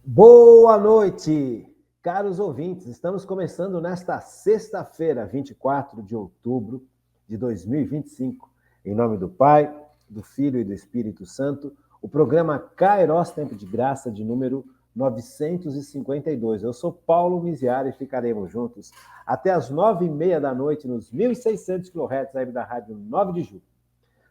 Boa noite, caros ouvintes. Estamos começando nesta sexta-feira, 24 de outubro de 2025. Em nome do Pai, do Filho e do Espírito Santo, o programa Kairos Tempo de Graça de número 952. Eu sou Paulo Miziara e ficaremos juntos até as 9h30 da noite nos 1.600 kHz aí da Rádio 9 de Julho.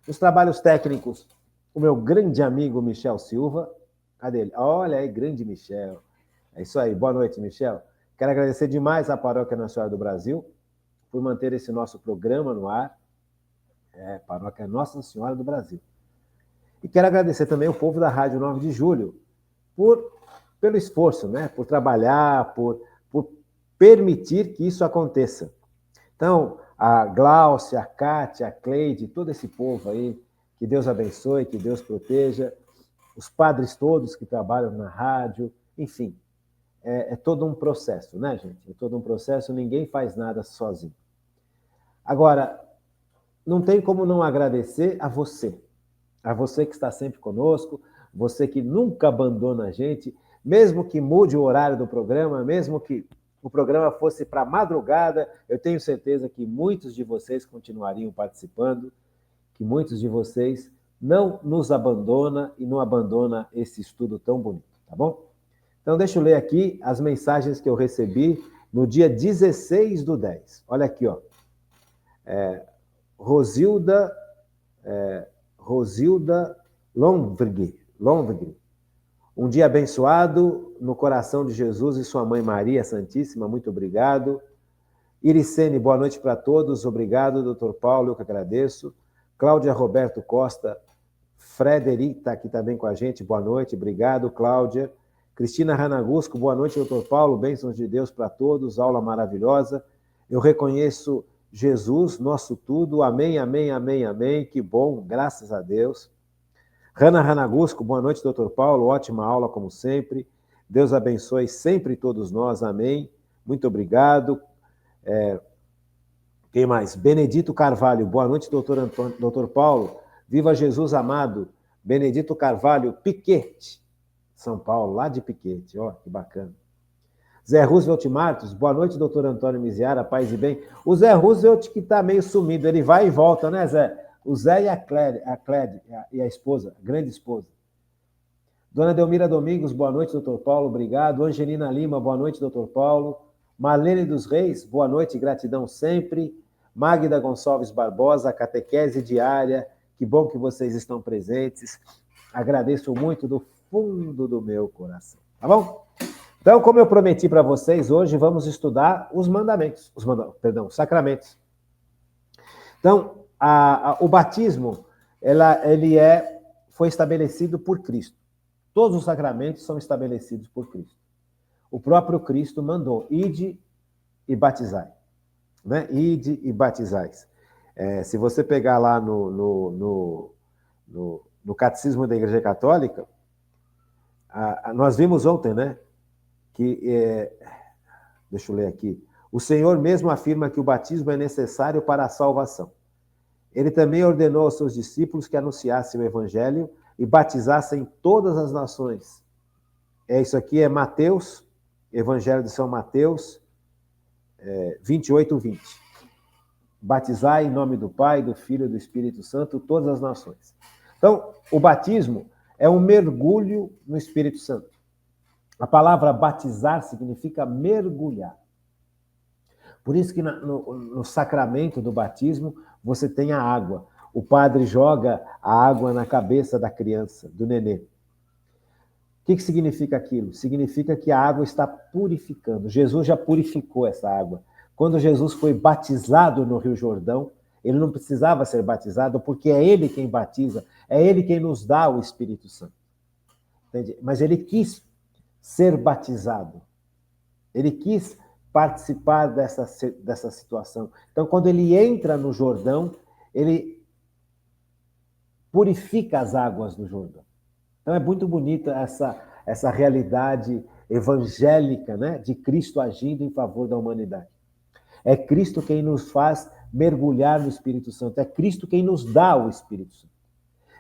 Nos trabalhos técnicos, o meu grande amigo Michel Silva. Cadê ele? Olha aí, grande Michel. É isso aí. Boa noite, Michel. Quero agradecer demais à Paróquia Nossa Senhora do Brasil por manter esse nosso programa no ar. Paróquia Nossa Senhora do Brasil. E quero agradecer também ao povo da Rádio 9 de Julho pelo esforço, né? Por trabalhar, por permitir que isso aconteça. Então, a Gláucia, a Kátia, a Cleide, todo esse povo aí, que Deus abençoe, que Deus proteja, os padres todos que trabalham na rádio, enfim, é todo um processo, né, gente? É todo um processo, ninguém faz nada sozinho. Agora, não tem como não agradecer a você que está sempre conosco, você que nunca abandona a gente, mesmo que mude o horário do programa, mesmo que o programa fosse para madrugada, eu tenho certeza que muitos de vocês continuariam participando, que muitos de vocês não nos abandona e não abandona esse estudo tão bonito, tá bom? Então, deixa eu ler aqui as mensagens que eu recebi no dia 16/10. Olha aqui, ó. Rosilda Lomvig. Um dia abençoado no coração de Jesus e sua mãe Maria Santíssima, muito obrigado. Iricene, boa noite para todos, obrigado, doutor Paulo, eu que agradeço. Cláudia Roberto Costa, Frederic está aqui também com a gente, boa noite, obrigado, Cláudia. Cristina Ranagusco, boa noite, doutor Paulo, bênçãos de Deus para todos, aula maravilhosa. Eu reconheço Jesus, nosso tudo, amém, amém, amém, amém, que bom, graças a Deus. Rana Ranagusco, boa noite, doutor Paulo, ótima aula como sempre. Deus abençoe sempre todos nós, amém. Muito obrigado. Quem mais? Benedito Carvalho, boa noite, doutor Paulo. Viva Jesus amado. Benedito Carvalho, Piquete, São Paulo, lá de Piquete, ó, que bacana. Zé Roosevelt Martos, boa noite, doutor Antônio Miziara, paz e bem. O Zé Roosevelt que tá meio sumido, ele vai e volta, né, Zé? O Zé e a Cléde e a esposa, a grande esposa. Dona Delmira Domingos, boa noite, doutor Paulo, obrigado. Angelina Lima, boa noite, doutor Paulo. Marlene dos Reis, boa noite, gratidão sempre. Magda Gonçalves Barbosa, catequese diária, que bom que vocês estão presentes. Agradeço muito do fundo do meu coração, tá bom? Então, como eu prometi para vocês, hoje vamos estudar os mandamentos, os sacramentos. Então, o batismo, foi estabelecido por Cristo. Todos os sacramentos são estabelecidos por Cristo. O próprio Cristo mandou, ide e batizai. Né? Ide e batizais. Se você pegar lá no Catecismo da Igreja Católica, nós vimos ontem, né? Deixa eu ler aqui. O Senhor mesmo afirma que o batismo é necessário para a salvação. Ele também ordenou aos seus discípulos que anunciassem o Evangelho e batizassem todas as nações. Isso aqui é Mateus, Evangelho de São Mateus, 28:20. Batizai em nome do Pai, do Filho e do Espírito Santo todas as nações. Então, o batismo é um mergulho no Espírito Santo. A palavra batizar significa mergulhar. Por isso que no sacramento do batismo você tem a água. O padre joga a água na cabeça da criança, do nenê. O que significa aquilo? Significa que a água está purificando. Jesus já purificou essa água. Quando Jesus foi batizado no Rio Jordão, ele não precisava ser batizado porque é ele quem batiza, é ele quem nos dá o Espírito Santo. Entende? Mas ele quis ser batizado. Ele quis participar dessa situação. Então, quando ele entra no Jordão, ele purifica as águas do Jordão. Então, é muito bonita essa realidade evangélica, né, de Cristo agindo em favor da humanidade. É Cristo quem nos faz mergulhar no Espírito Santo. É Cristo quem nos dá o Espírito Santo.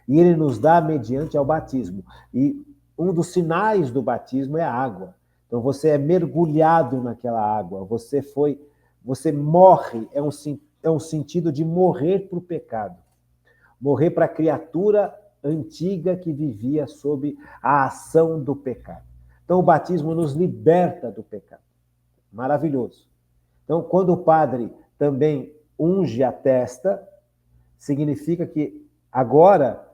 E ele nos dá mediante ao batismo. E um dos sinais do batismo é a água. Então você é mergulhado naquela água, você morre, é um sentido de morrer para o pecado, morrer para a criatura antiga que vivia sob a ação do pecado. Então o batismo nos liberta do pecado. Maravilhoso. Então quando o padre também unge a testa, significa que agora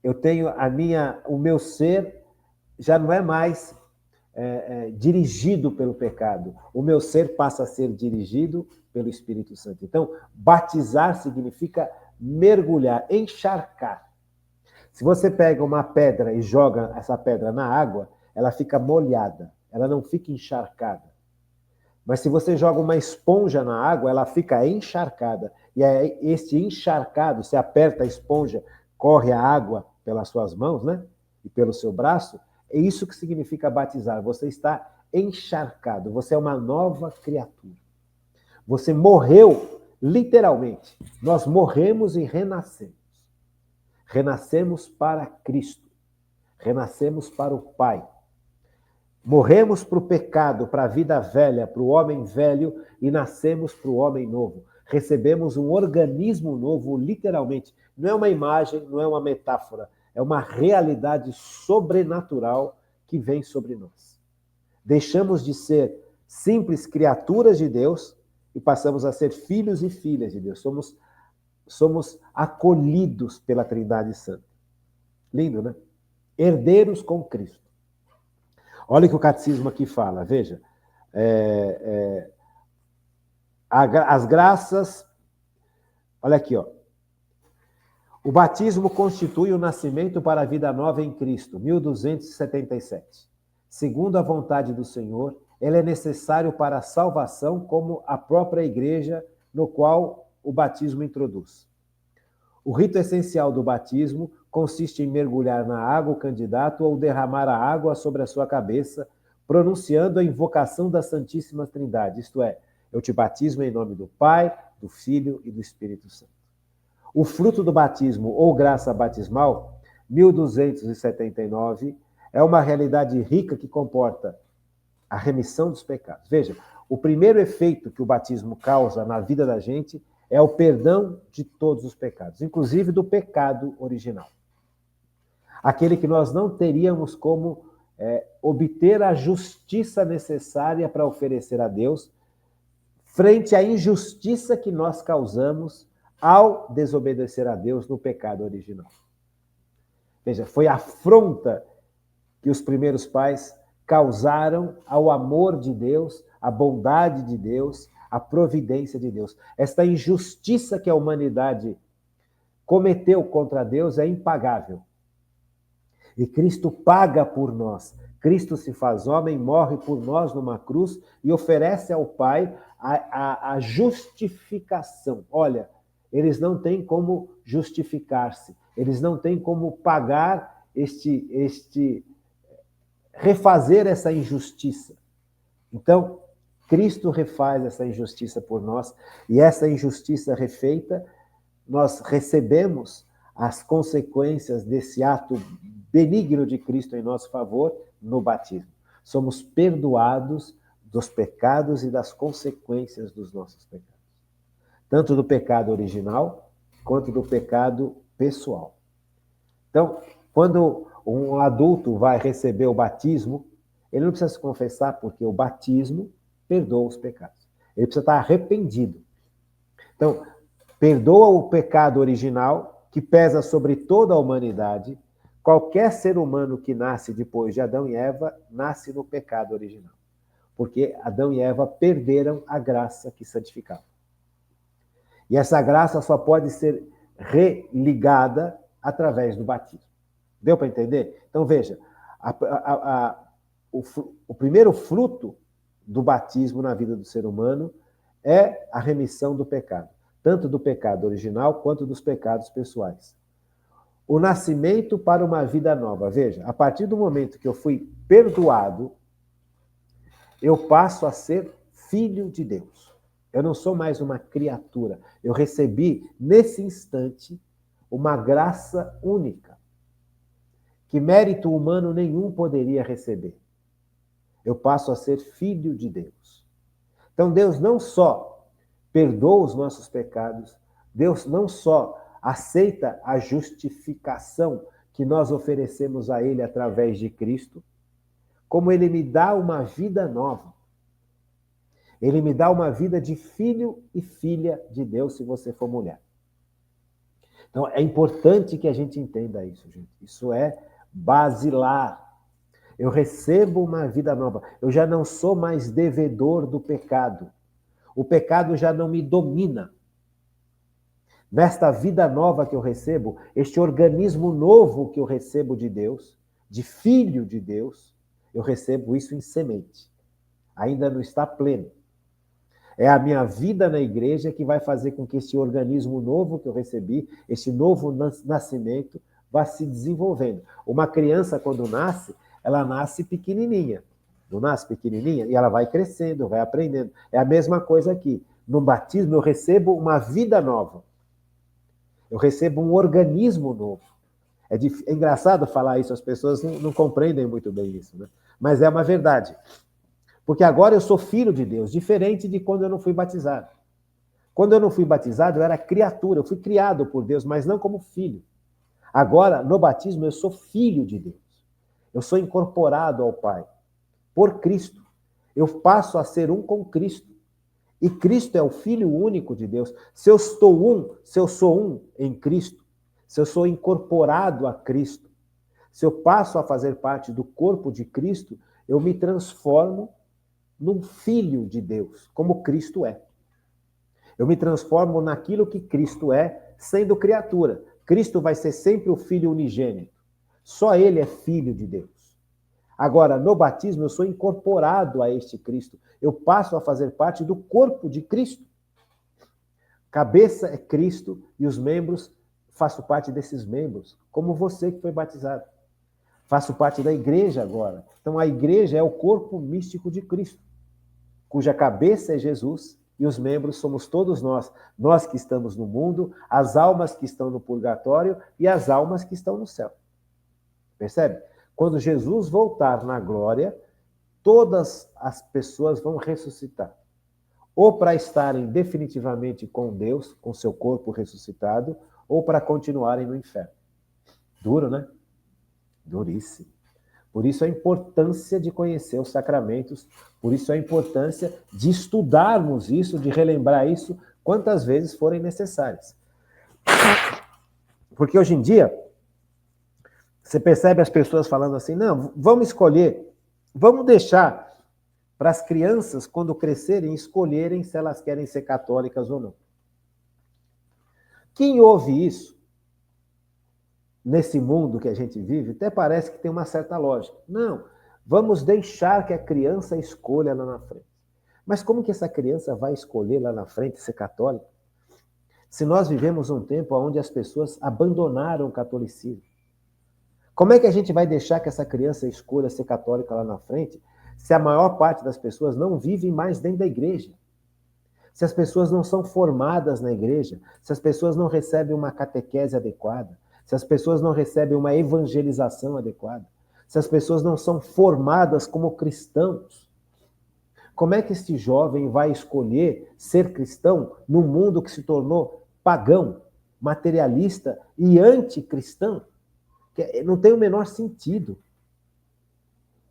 eu tenho o meu ser já não é mais dirigido pelo pecado. O meu ser passa a ser dirigido pelo Espírito Santo. Então, batizar significa mergulhar, encharcar. Se você pega uma pedra e joga essa pedra na água, ela fica molhada, ela não fica encharcada. Mas se você joga uma esponja na água, ela fica encharcada. E é este encharcado, você aperta a esponja, corre a água pelas suas mãos, né? E pelo seu braço. É isso que significa batizar. Você está encharcado, você é uma nova criatura. Você morreu, literalmente. Nós morremos e renascemos. Renascemos para Cristo. Renascemos para o Pai. Morremos para o pecado, para a vida velha, para o homem velho e nascemos para o homem novo. Recebemos um organismo novo, literalmente. Não é uma imagem, não é uma metáfora. É uma realidade sobrenatural que vem sobre nós. Deixamos de ser simples criaturas de Deus e passamos a ser filhos e filhas de Deus. Somos acolhidos pela Trindade Santa. Lindo, né? Herdeiros com Cristo. Olha o que o catecismo aqui fala, veja. As graças... Olha aqui, ó. O batismo constitui o nascimento para a vida nova em Cristo, 1277. Segundo a vontade do Senhor, ele é necessário para a salvação como a própria igreja no qual o batismo introduz. O rito essencial do batismo consiste em mergulhar na água o candidato ou derramar a água sobre a sua cabeça, pronunciando a invocação da Santíssima Trindade, isto é, eu te batismo em nome do Pai, do Filho e do Espírito Santo. O fruto do batismo, ou graça batismal, 1279, é uma realidade rica que comporta a remissão dos pecados. Veja, o primeiro efeito que o batismo causa na vida da gente é o perdão de todos os pecados, inclusive do pecado original. Aquele que nós não teríamos como obter a justiça necessária para oferecer a Deus frente à injustiça que nós causamos ao desobedecer a Deus no pecado original. Veja, foi a afronta que os primeiros pais causaram ao amor de Deus, à bondade de Deus, à providência de Deus. Esta injustiça que a humanidade cometeu contra Deus é impagável. E Cristo paga por nós. Cristo se faz homem, morre por nós numa cruz e oferece ao Pai a justificação. Olha, eles não têm como justificar-se, eles não têm como pagar refazer essa injustiça. Então, Cristo refaz essa injustiça por nós, e essa injustiça refeita, nós recebemos as consequências desse ato benigno de Cristo em nosso favor no batismo. Somos perdoados dos pecados e das consequências dos nossos pecados. Tanto do pecado original, quanto do pecado pessoal. Então, quando um adulto vai receber o batismo, ele não precisa se confessar, porque o batismo perdoa os pecados. Ele precisa estar arrependido. Então, perdoa o pecado original, que pesa sobre toda a humanidade. Qualquer ser humano que nasce depois de Adão e Eva, nasce no pecado original. Porque Adão e Eva perderam a graça que santificava. E essa graça só pode ser religada através do batismo. Deu para entender? Então, veja, o primeiro fruto do batismo na vida do ser humano é a remissão do pecado, tanto do pecado original quanto dos pecados pessoais. O nascimento para uma vida nova. Veja, a partir do momento que eu fui perdoado, eu passo a ser filho de Deus. Eu não sou mais uma criatura. Eu recebi, nesse instante, uma graça única, que mérito humano nenhum poderia receber. Eu passo a ser filho de Deus. Então Deus não só perdoa os nossos pecados, Deus não só aceita a justificação que nós oferecemos a Ele através de Cristo, como Ele me dá uma vida nova. Ele me dá uma vida de filho e filha de Deus, se você for mulher. Então, é importante que a gente entenda isso, gente. Isso é basilar. Eu recebo uma vida nova. Eu já não sou mais devedor do pecado. O pecado já não me domina. Nesta vida nova que eu recebo, este organismo novo que eu recebo de Deus, de filho de Deus, eu recebo isso em semente. Ainda não está pleno. É a minha vida na igreja que vai fazer com que esse organismo novo que eu recebi, esse novo nascimento, vá se desenvolvendo. Uma criança, quando nasce, ela nasce pequenininha. Não nasce pequenininha? E ela vai crescendo, vai aprendendo. É a mesma coisa aqui. No batismo, eu recebo uma vida nova. Eu recebo um organismo novo. É engraçado falar isso, as pessoas não compreendem muito bem isso, né? Mas é uma verdade. Porque agora eu sou filho de Deus, diferente de quando eu não fui batizado. Quando eu não fui batizado, eu era criatura, eu fui criado por Deus, mas não como filho. Agora, no batismo, eu sou filho de Deus. Eu sou incorporado ao Pai, por Cristo. Eu passo a ser um com Cristo. E Cristo é o Filho único de Deus. Se eu sou um em Cristo, se eu sou incorporado a Cristo, se eu passo a fazer parte do corpo de Cristo, eu me transformo num filho de Deus, como Cristo é. Eu me transformo naquilo que Cristo é, sendo criatura. Cristo vai ser sempre o Filho unigênito. Só Ele é Filho de Deus. Agora, no batismo, eu sou incorporado a este Cristo. Eu passo a fazer parte do corpo de Cristo. Cabeça é Cristo e os membros, faço parte desses membros, como você que foi batizado. Faço parte da igreja agora. Então, a igreja é o corpo místico de Cristo, cuja cabeça é Jesus e os membros somos todos nós. Nós que estamos no mundo, as almas que estão no purgatório e as almas que estão no céu. Percebe? Quando Jesus voltar na glória, todas as pessoas vão ressuscitar. Ou para estarem definitivamente com Deus, com seu corpo ressuscitado, ou para continuarem no inferno. Duro, né? Duríssimo. Por isso a importância de conhecer os sacramentos, por isso a importância de estudarmos isso, de relembrar isso, quantas vezes forem necessárias. Porque hoje em dia, você percebe as pessoas falando assim, não, vamos escolher, vamos deixar para as crianças, quando crescerem, escolherem se elas querem ser católicas ou não. Quem ouve isso, nesse mundo que a gente vive, até parece que tem uma certa lógica. Não, vamos deixar que a criança escolha lá na frente. Mas como que essa criança vai escolher lá na frente ser católica? Se nós vivemos um tempo onde as pessoas abandonaram o catolicismo, como é que a gente vai deixar que essa criança escolha ser católica lá na frente, se a maior parte das pessoas não vivem mais dentro da igreja? Se as pessoas não são formadas na igreja, se as pessoas não recebem uma catequese adequada, se as pessoas não recebem uma evangelização adequada, se as pessoas não são formadas como cristãos, como é que este jovem vai escolher ser cristão num mundo que se tornou pagão, materialista e anticristão? Não tem o menor sentido.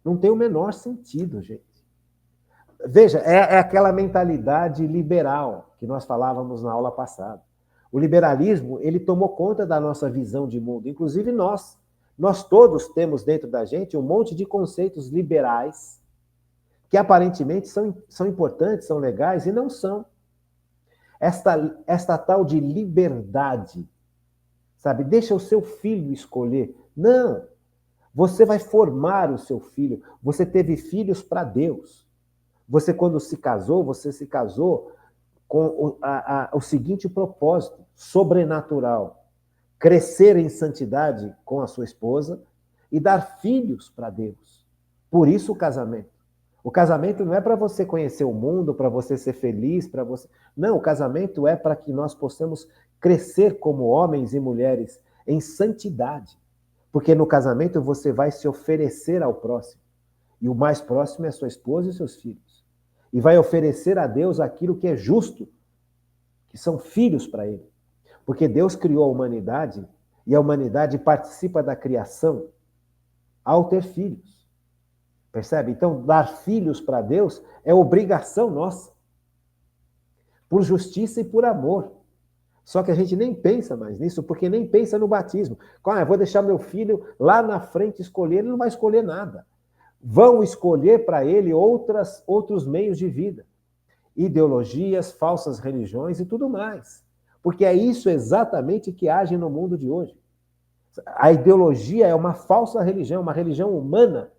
Não tem o menor sentido, gente. Veja, é aquela mentalidade liberal que nós falávamos na aula passada. O liberalismo, ele tomou conta da nossa visão de mundo, inclusive nós. Nós todos temos dentro da gente um monte de conceitos liberais que aparentemente são importantes, são legais e não são. Esta tal de liberdade, sabe? Deixa o seu filho escolher. Não! Você vai formar o seu filho. Você teve filhos para Deus. Você, quando se casou, você se casou com o seguinte propósito sobrenatural: crescer em santidade com a sua esposa e dar filhos para Deus. Por isso o casamento. O casamento não é para você conhecer o mundo, para você ser feliz, para você... Não, o casamento é para que nós possamos crescer como homens e mulheres em santidade. Porque no casamento você vai se oferecer ao próximo. E o mais próximo é sua esposa e seus filhos. E vai oferecer a Deus aquilo que é justo, que são filhos para ele. Porque Deus criou a humanidade e a humanidade participa da criação ao ter filhos. Percebe? Então, dar filhos para Deus é obrigação nossa. Por justiça e por amor. Só que a gente nem pensa mais nisso, porque nem pensa no batismo. Eu vou deixar meu filho lá na frente escolher, ele não vai escolher nada. Vão escolher para ele outros meios de vida. Ideologias, falsas religiões e tudo mais. Porque é isso exatamente que age no mundo de hoje. A ideologia é uma falsa religião, uma religião humana,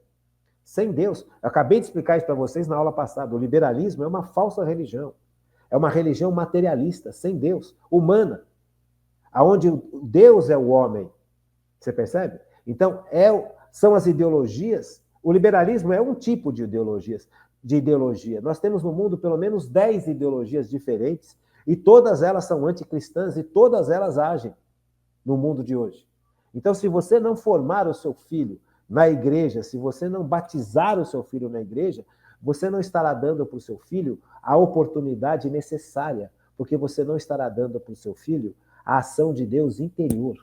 sem Deus. Eu acabei de explicar isso para vocês na aula passada. O liberalismo é uma falsa religião. É uma religião materialista, sem Deus, humana, aonde Deus é o homem. Você percebe? Então, são as ideologias. O liberalismo é um tipo de ideologia. Nós temos no mundo pelo menos 10 ideologias diferentes, e todas elas são anticristãs, e todas elas agem no mundo de hoje. Então, se você não formar o seu filho na igreja, se você não batizar o seu filho na igreja, você não estará dando para o seu filho a oportunidade necessária, porque você não estará dando para o seu filho a ação de Deus interior.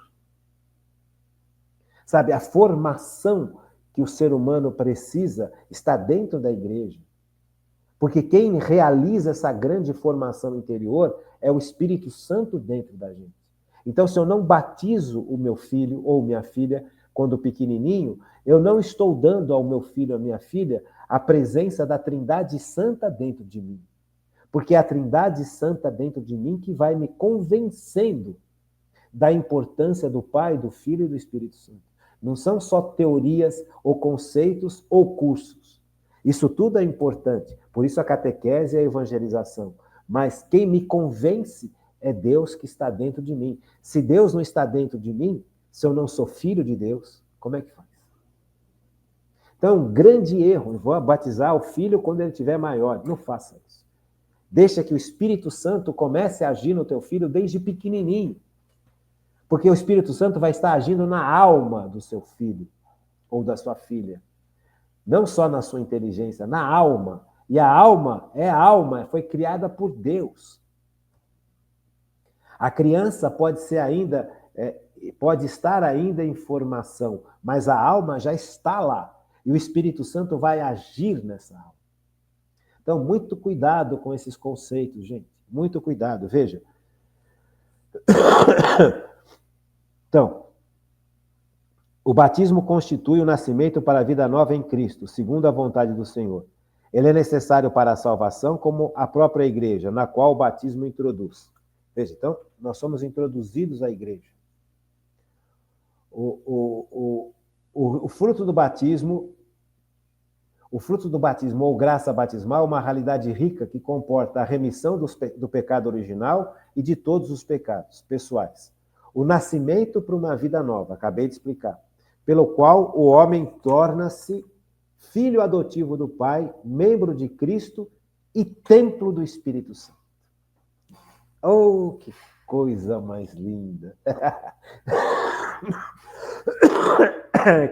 Sabe, a formação que o ser humano precisa está dentro da igreja. Porque quem realiza essa grande formação interior é o Espírito Santo dentro da gente. Então, se eu não batizo o meu filho ou minha filha quando pequenininho, eu não estou dando ao meu filho ou à minha filha a presença da Trindade Santa dentro de mim. Porque é a Trindade Santa dentro de mim que vai me convencendo da importância do Pai, do Filho e do Espírito Santo. Não são só teorias ou conceitos ou cursos. Isso tudo é importante. Por isso a catequese e a evangelização. Mas quem me convence é Deus que está dentro de mim. Se Deus não está dentro de mim, se eu não sou filho de Deus, como é que faz? Então, um grande erro. Eu vou batizar o filho quando ele estiver maior. Não faça isso. Deixa que o Espírito Santo comece a agir no teu filho desde pequenininho. Porque o Espírito Santo vai estar agindo na alma do seu filho ou da sua filha. Não só na sua inteligência, na alma. E a alma, foi criada por Deus. A criança pode estar ainda em formação, mas a alma já está lá. E o Espírito Santo vai agir nessa alma. Então, muito cuidado com esses conceitos, gente. Muito cuidado. Veja. Então, o batismo constitui o nascimento para a vida nova em Cristo, segundo a vontade do Senhor. Ele é necessário para a salvação, como a própria igreja, na qual o batismo introduz. Veja, então, nós somos introduzidos à igreja. O fruto do batismo, ou graça batismal, é uma realidade rica que comporta a remissão do pecado original e de todos os pecados pessoais. O nascimento para uma vida nova, acabei de explicar, pelo qual o homem torna-se filho adotivo do Pai, membro de Cristo e templo do Espírito Santo. Oh, que coisa mais linda!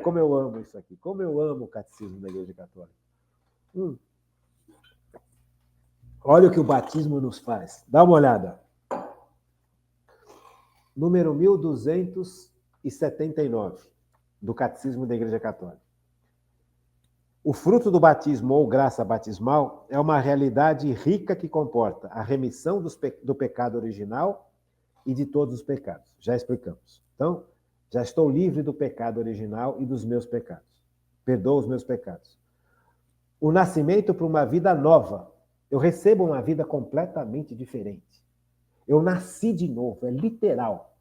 Como eu amo isso aqui, como eu amo o catecismo da Igreja Católica. Olha o que o batismo nos faz. Dá uma olhada. Número 1279, do Catecismo da Igreja Católica. O fruto do batismo ou graça batismal é uma realidade rica que comporta a remissão do pecado original e de todos os pecados. Já explicamos. Então, já estou livre do pecado original e dos meus pecados. Perdoo os meus pecados. O nascimento para uma vida nova. Eu recebo uma vida completamente diferente. Eu nasci de novo, é literal.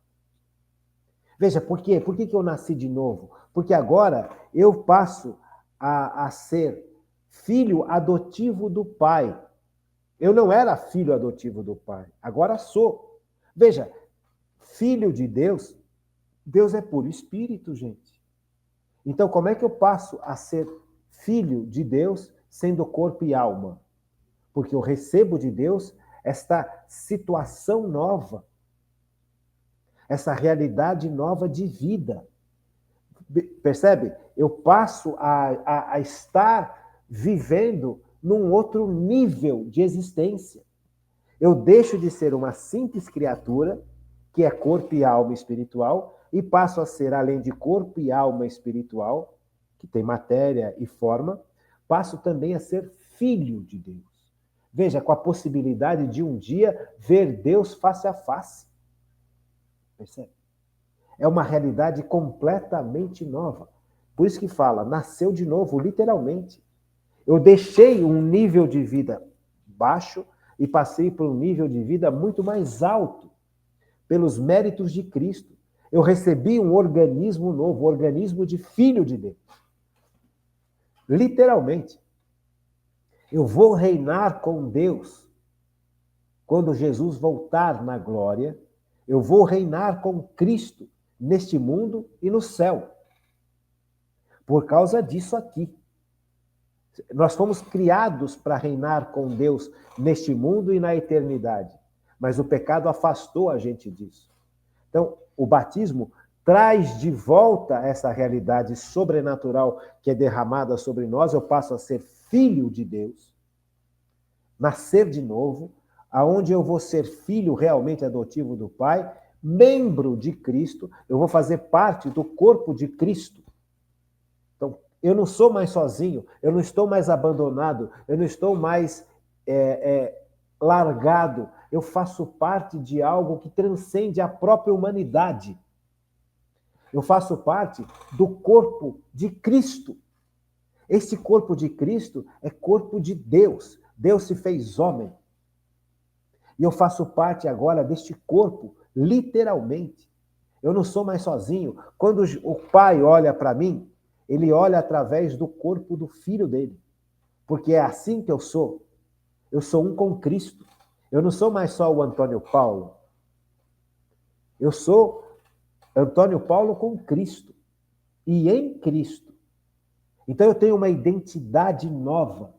Veja, por quê? Por que eu nasci de novo? Porque agora eu passo a ser filho adotivo do Pai. Eu não era filho adotivo do Pai, agora sou. Veja, filho de Deus, Deus é puro espírito, gente. Então, como é que eu passo a ser filho de Deus sendo corpo e alma? Porque eu recebo de Deus esta situação nova, essa realidade nova de vida. Percebe? Eu passo a estar vivendo num outro nível de existência. Eu deixo de ser uma simples criatura, que é corpo e alma espiritual, e passo a ser, além de corpo e alma espiritual, que tem matéria e forma, passo também a ser filho de Deus. Veja, com a possibilidade de um dia ver Deus face a face. Percebe? É uma realidade completamente nova. Por isso que fala, nasceu de novo, literalmente. Eu deixei um nível de vida baixo e passei por um nível de vida muito mais alto, pelos méritos de Cristo. Eu recebi um organismo novo, um organismo de filho de Deus. Literalmente. Eu vou reinar com Deus. Quando Jesus voltar na glória, eu vou reinar com Cristo neste mundo e no céu. Por causa disso aqui. Nós fomos criados para reinar com Deus neste mundo e na eternidade. Mas o pecado afastou a gente disso. Então, o batismo traz de volta essa realidade sobrenatural que é derramada sobre nós. Eu passo a ser filho de Deus, nascer de novo, aonde eu vou ser filho realmente adotivo do Pai, membro de Cristo, eu vou fazer parte do corpo de Cristo. Então, eu não sou mais sozinho, eu não estou mais abandonado, eu não estou mais largado, eu faço parte de algo que transcende a própria humanidade. Eu faço parte do corpo de Cristo. Esse corpo de Cristo é corpo de Deus. Deus se fez homem. E eu faço parte agora deste corpo, literalmente. Eu não sou mais sozinho. Quando o Pai olha para mim, ele olha através do corpo do Filho dele. Porque é assim que eu sou. Eu sou um com Cristo. Eu não sou mais só o Antônio Paulo. Eu sou Antônio Paulo com Cristo. E em Cristo. Então eu tenho uma identidade nova.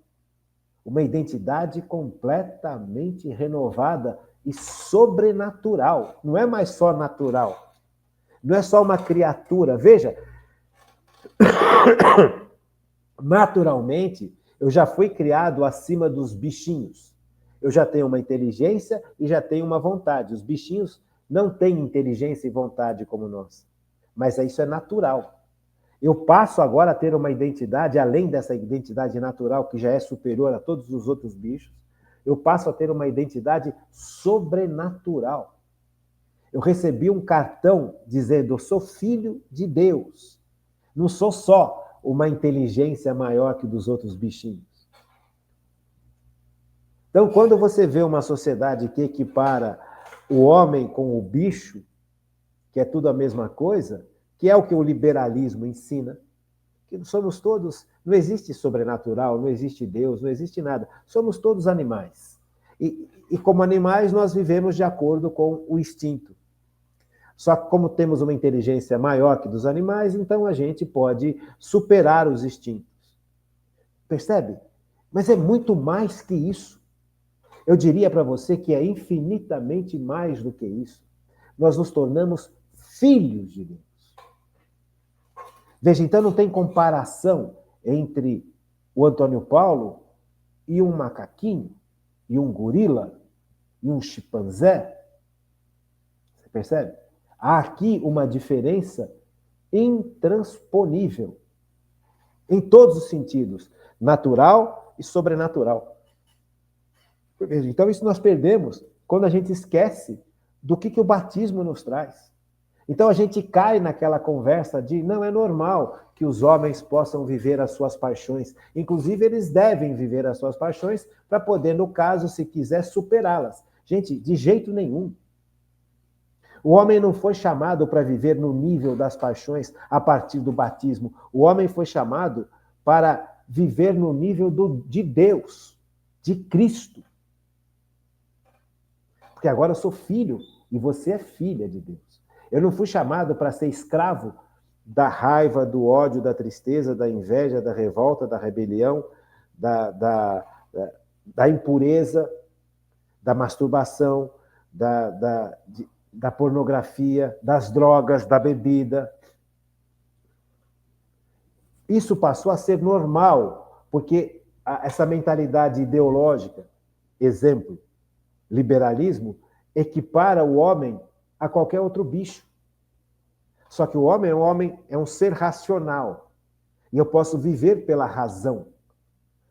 Uma identidade completamente renovada e sobrenatural. Não é mais só natural. Não é só uma criatura. Veja, naturalmente, eu já fui criado acima dos bichinhos. Eu já tenho uma inteligência e já tenho uma vontade. Os bichinhos não têm inteligência e vontade como nós. Mas isso é natural. Eu passo agora a ter uma identidade, além dessa identidade natural, que já é superior a todos os outros bichos, eu passo a ter uma identidade sobrenatural. Eu recebi um cartão dizendo, eu sou filho de Deus. Não sou só uma inteligência maior que dos outros bichinhos. Então, quando você vê uma sociedade que equipara o homem com o bicho, que é tudo a mesma coisa, que é o que o liberalismo ensina, que somos todos, não existe sobrenatural, não existe Deus, não existe nada, somos todos animais. E como animais nós vivemos de acordo com o instinto. Só que como temos uma inteligência maior que dos animais, então a gente pode superar os instintos. Percebe? Mas é muito mais que isso. Eu diria para você que é infinitamente mais do que isso. Nós nos tornamos filhos de Deus. Veja, então não tem comparação entre o Antônio Paulo e um macaquinho, e um gorila, e um chimpanzé. Você percebe? Há aqui uma diferença intransponível, em todos os sentidos, natural e sobrenatural. Então isso nós perdemos quando a gente esquece do que o batismo nos traz. Então a gente cai naquela conversa de não é normal que os homens possam viver as suas paixões. Inclusive, eles devem viver as suas paixões para poder, no caso, se quiser, superá-las. Gente, de jeito nenhum. O homem não foi chamado para viver no nível das paixões a partir do batismo. O homem foi chamado para viver no nível de Deus, de Cristo. Porque agora eu sou filho e você é filha de Deus. Eu não fui chamado para ser escravo da raiva, do ódio, da tristeza, da inveja, da revolta, da rebelião, da impureza, da masturbação, da pornografia, das drogas, da bebida. Isso passou a ser normal, porque essa mentalidade ideológica, exemplo, liberalismo, equipara o homem a qualquer outro bicho. Só que o homem é um ser racional. E eu posso viver pela razão.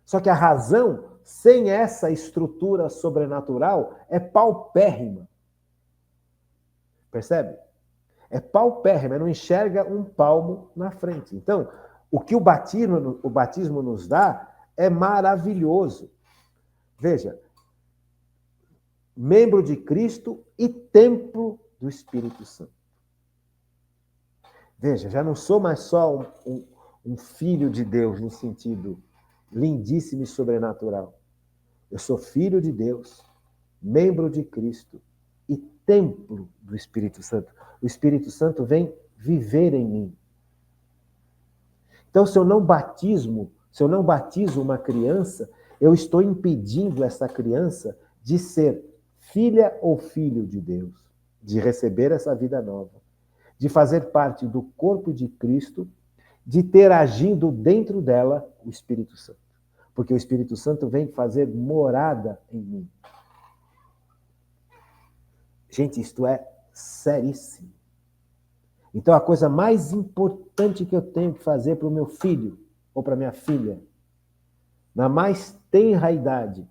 Só que a razão, sem essa estrutura sobrenatural, é paupérrima. Percebe? É paupérrima, não enxerga um palmo na frente. Então, o que o batismo nos dá é maravilhoso. Veja, membro de Cristo e templo do Espírito Santo. Veja, já não sou mais só um filho de Deus no sentido lindíssimo e sobrenatural. Eu sou filho de Deus, membro de Cristo e templo do Espírito Santo. O Espírito Santo vem viver em mim. Então, se eu não batizo uma criança, eu estou impedindo essa criança de ser filha ou filho de Deus, de receber essa vida nova, de fazer parte do corpo de Cristo, de ter agindo dentro dela o Espírito Santo. Porque o Espírito Santo vem fazer morada em mim. Gente, isto é seríssimo. Então, a coisa mais importante que eu tenho que fazer para o meu filho ou para minha filha, na mais tenra idade,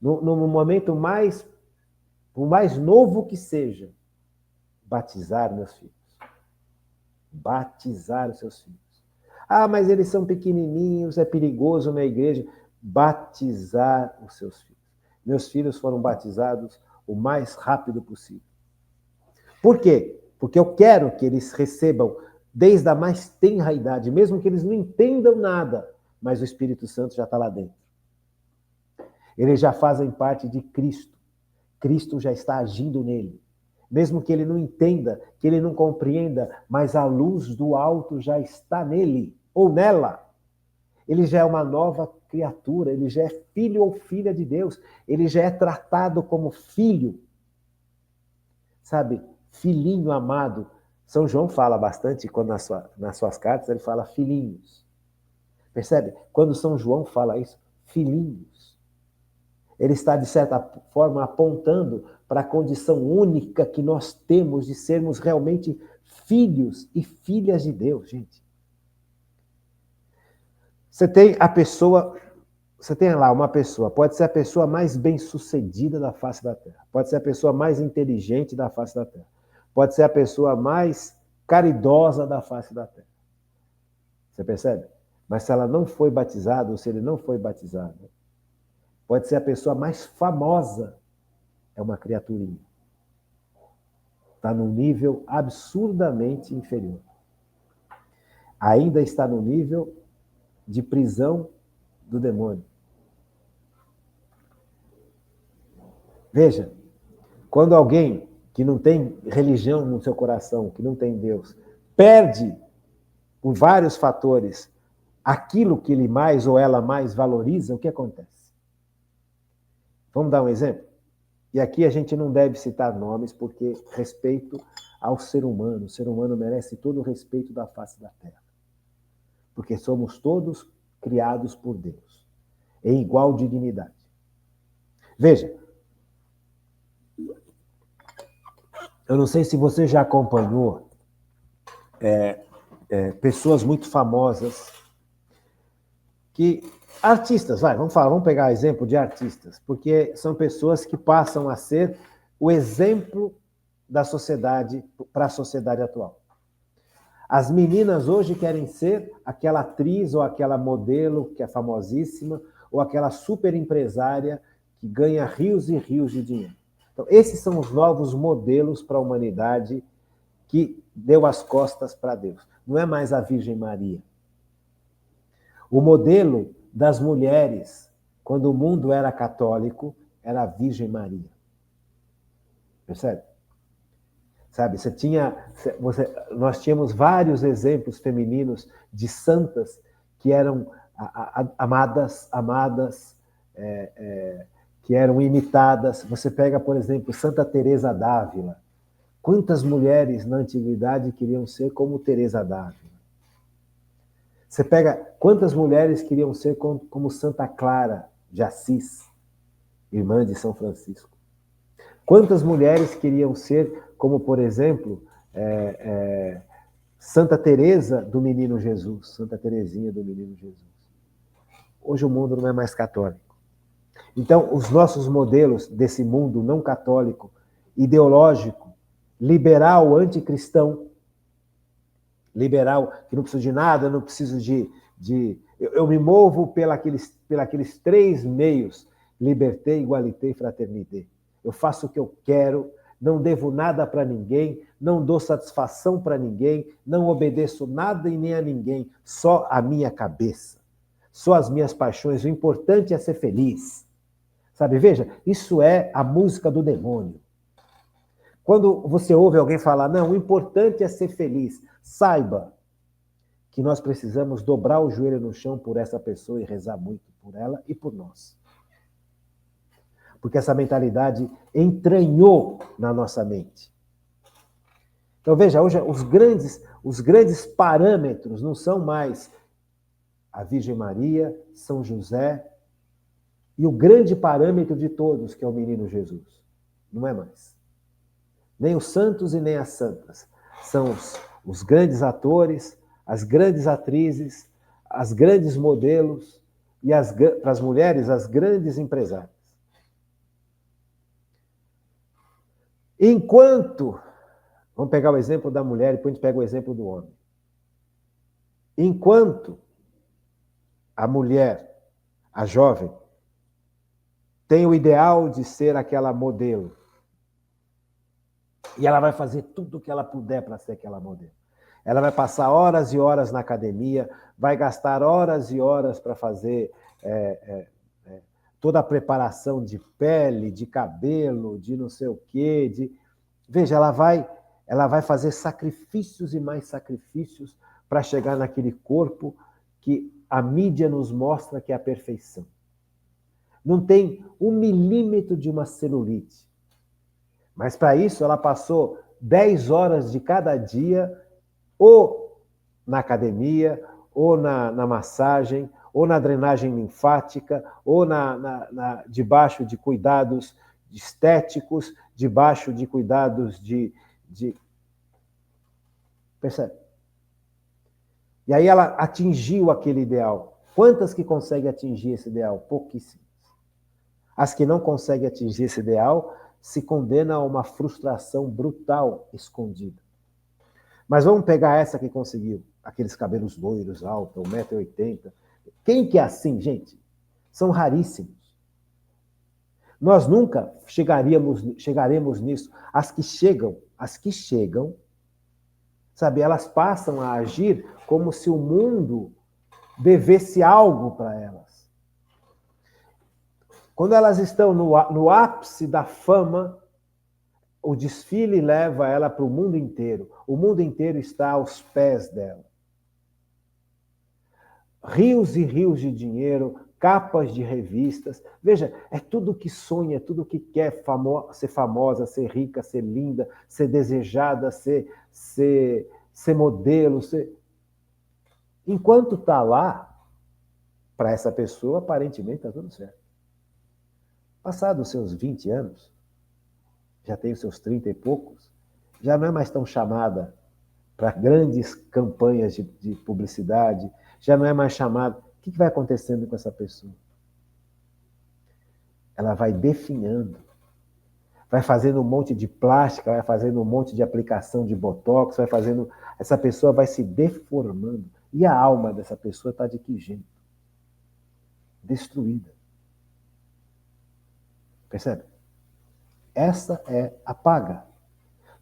no momento o mais novo que seja, batizar meus filhos. Batizar os seus filhos. Ah, mas eles são pequenininhos, é perigoso na igreja. Batizar os seus filhos. Meus filhos foram batizados o mais rápido possível. Por quê? Porque eu quero que eles recebam, desde a mais tenra idade, mesmo que eles não entendam nada, mas o Espírito Santo já está lá dentro. Eles já fazem parte de Cristo. Cristo já está agindo nele. Mesmo que ele não entenda, que ele não compreenda, mas a luz do alto já está nele, ou nela. Ele já é uma nova criatura, ele já é filho ou filha de Deus, ele já é tratado como filho. Sabe, filhinho amado. São João fala bastante, quando nas suas cartas ele fala filhinhos. Percebe? Quando São João fala isso, filhinhos. Ele está, de certa forma, apontando para a condição única que nós temos de sermos realmente filhos e filhas de Deus, gente. Você tem lá uma pessoa, pode ser a pessoa mais bem-sucedida da face da Terra, pode ser a pessoa mais inteligente da face da Terra, pode ser a pessoa mais caridosa da face da Terra. Você percebe? Mas se ela não foi batizada, ou se ele não foi batizado, pode ser a pessoa mais famosa, é uma criaturinha. Está num nível absurdamente inferior. Ainda está no nível de prisão do demônio. Veja, quando alguém que não tem religião no seu coração, que não tem Deus, perde, por vários fatores, aquilo que ele mais ou ela mais valoriza, o que acontece? Vamos dar um exemplo? E aqui a gente não deve citar nomes, porque respeito ao ser humano. O ser humano merece todo o respeito da face da terra. Porque somos todos criados por Deus, em igual dignidade. Veja, eu não sei se você já acompanhou pessoas muito famosas, artistas, vamos pegar exemplo de artistas, porque são pessoas que passam a ser o exemplo da sociedade para a sociedade atual. As meninas hoje querem ser aquela atriz ou aquela modelo que é famosíssima, ou aquela super empresária que ganha rios e rios de dinheiro. Então, esses são os novos modelos para a humanidade que deu as costas para Deus. Não é mais a Virgem Maria. O modelo das mulheres, quando o mundo era católico, era a Virgem Maria. Percebe? Sabe, nós tínhamos vários exemplos femininos de santas que eram amadas, que eram imitadas. Você pega, por exemplo, Santa Teresa d'Ávila. Quantas mulheres na antiguidade queriam ser como Teresa d'Ávila? Você pega quantas mulheres queriam ser como Santa Clara de Assis, irmã de São Francisco. Quantas mulheres queriam ser como, por exemplo, Santa Teresa do Menino Jesus, Santa Teresinha do Menino Jesus. Hoje o mundo não é mais católico. Então, os nossos modelos desse mundo não católico, ideológico, liberal, anticristão, liberal, que não preciso de nada, não preciso eu me movo pelaqueles três meios, liberté, igualité e fraternité. Eu faço o que eu quero, não devo nada para ninguém, não dou satisfação para ninguém, não obedeço nada e nem a ninguém, só a minha cabeça, só as minhas paixões, o importante é ser feliz. Sabe, veja, isso é a música do demônio. Quando você ouve alguém falar, não, o importante é ser feliz, saiba que nós precisamos dobrar o joelho no chão por essa pessoa e rezar muito por ela e por nós. Porque essa mentalidade entranhou na nossa mente. Então, veja, hoje os grandes parâmetros não são mais a Virgem Maria, São José e o grande parâmetro de todos, que é o Menino Jesus. Não é mais. Nem os santos e nem as santas. São os grandes atores, as grandes atrizes, as grandes modelos e, para as mulheres, as grandes empresárias. Enquanto, vamos pegar o exemplo da mulher e depois a gente pega o exemplo do homem. Enquanto a mulher, a jovem, tem o ideal de ser aquela modelo, e ela vai fazer tudo o que ela puder para ser aquela modelo. Ela vai passar horas e horas na academia, vai gastar horas e horas para fazer toda a preparação de pele, de cabelo, de não sei o quê. Veja, ela vai fazer sacrifícios e mais sacrifícios para chegar naquele corpo que a mídia nos mostra que é a perfeição. Não tem 1 milímetro de uma celulite. Mas para isso ela passou 10 horas de cada dia ou na academia, ou na massagem, ou na drenagem linfática, ou debaixo de cuidados estéticos, debaixo de cuidados de... Percebe? E aí ela atingiu aquele ideal. Quantas que conseguem atingir esse ideal? Pouquíssimas. As que não conseguem atingir esse ideal se condenam a uma frustração brutal escondida. Mas vamos pegar essa que conseguiu. Aqueles cabelos loiros, altos, 1,80 m. Quem que é assim, gente? São raríssimos. Nós nunca chegaremos nisso. As que chegam, sabe, elas passam a agir como se o mundo devesse algo para elas. Quando elas estão no ápice da fama, o desfile leva ela para o mundo inteiro. O mundo inteiro está aos pés dela. Rios e rios de dinheiro, capas de revistas. Veja, é tudo que sonha, é tudo que quer ser famosa, ser rica, ser linda, ser desejada, ser modelo. Enquanto está lá, para essa pessoa, aparentemente está tudo certo. Passados os seus 20 anos, já tem os seus 30 e poucos, já não é mais tão chamada para grandes campanhas de publicidade, já não é mais chamada. O que vai acontecendo com essa pessoa? Ela vai definhando, vai fazendo um monte de plástica, vai fazendo um monte de aplicação de botox, essa pessoa vai se deformando. E a alma dessa pessoa está de que jeito? Destruída. Percebe? Essa é a paga.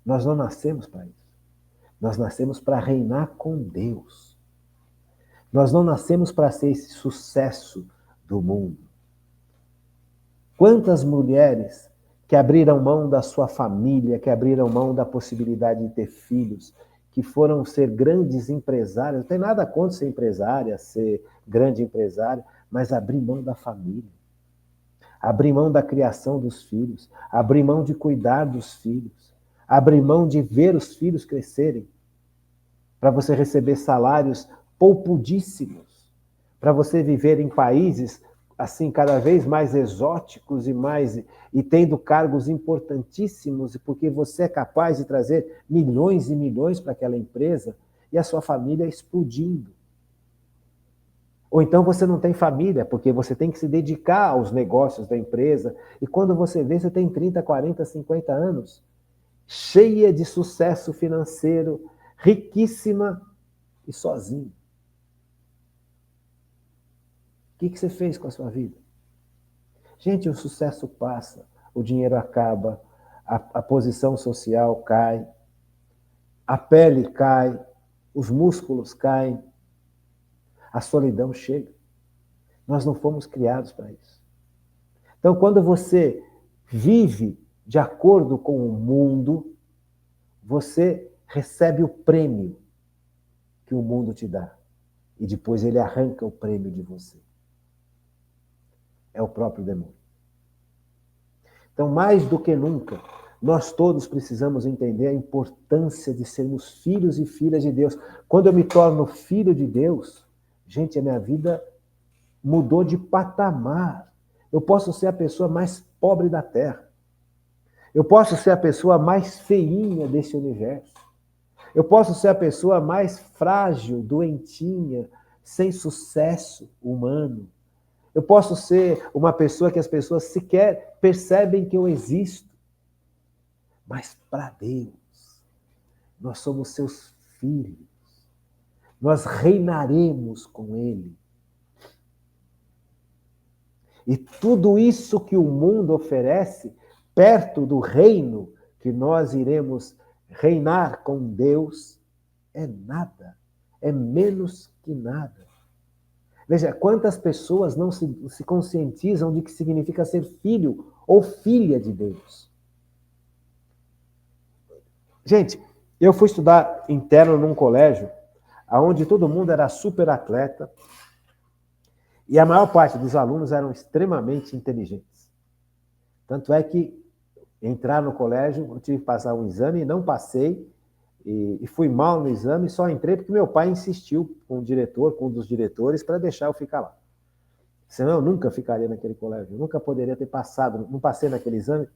Nós não nascemos para isso. Nós nascemos para reinar com Deus. Nós não nascemos para ser esse sucesso do mundo. Quantas mulheres que abriram mão da sua família, que abriram mão da possibilidade de ter filhos, que foram ser grandes empresárias, não tem nada contra ser empresária, ser grande empresária, mas abrir mão da família. Abrir mão da criação dos filhos, abrir mão de cuidar dos filhos, abrir mão de ver os filhos crescerem, para você receber salários poupudíssimos, para você viver em países assim cada vez mais exóticos e tendo cargos importantíssimos, porque você é capaz de trazer milhões e milhões para aquela empresa e a sua família explodindo. Ou então você não tem família, porque você tem que se dedicar aos negócios da empresa, e quando você vê, você tem 30, 40, 50 anos, cheia de sucesso financeiro, riquíssima e sozinha. O que você fez com a sua vida? Gente, o sucesso passa, o dinheiro acaba, a posição social cai, a pele cai, os músculos caem, a solidão chega. Nós não fomos criados para isso. Então, quando você vive de acordo com o mundo, você recebe o prêmio que o mundo te dá. E depois ele arranca o prêmio de você. É o próprio demônio. Então, mais do que nunca, nós todos precisamos entender a importância de sermos filhos e filhas de Deus. Quando eu me torno filho de Deus, gente, a minha vida mudou de patamar. Eu posso ser a pessoa mais pobre da Terra. Eu posso ser a pessoa mais feinha desse universo. Eu posso ser a pessoa mais frágil, doentinha, sem sucesso humano. Eu posso ser uma pessoa que as pessoas sequer percebem que eu existo. Mas para Deus, nós somos seus filhos. Nós reinaremos com Ele. E tudo isso que o mundo oferece, perto do reino que nós iremos reinar com Deus, é nada, é menos que nada. Veja, quantas pessoas não se conscientizam de que significa ser filho ou filha de Deus. Gente, eu fui estudar interno num colégio onde todo mundo era super atleta e a maior parte dos alunos eram extremamente inteligentes. Tanto é que entrar no colégio, eu tive que passar um exame e não passei, e fui mal no exame, só entrei porque meu pai insistiu com o diretor, com um dos diretores, para deixar eu ficar lá. Senão eu nunca ficaria naquele colégio, eu nunca poderia ter passado, não passei naquele exame.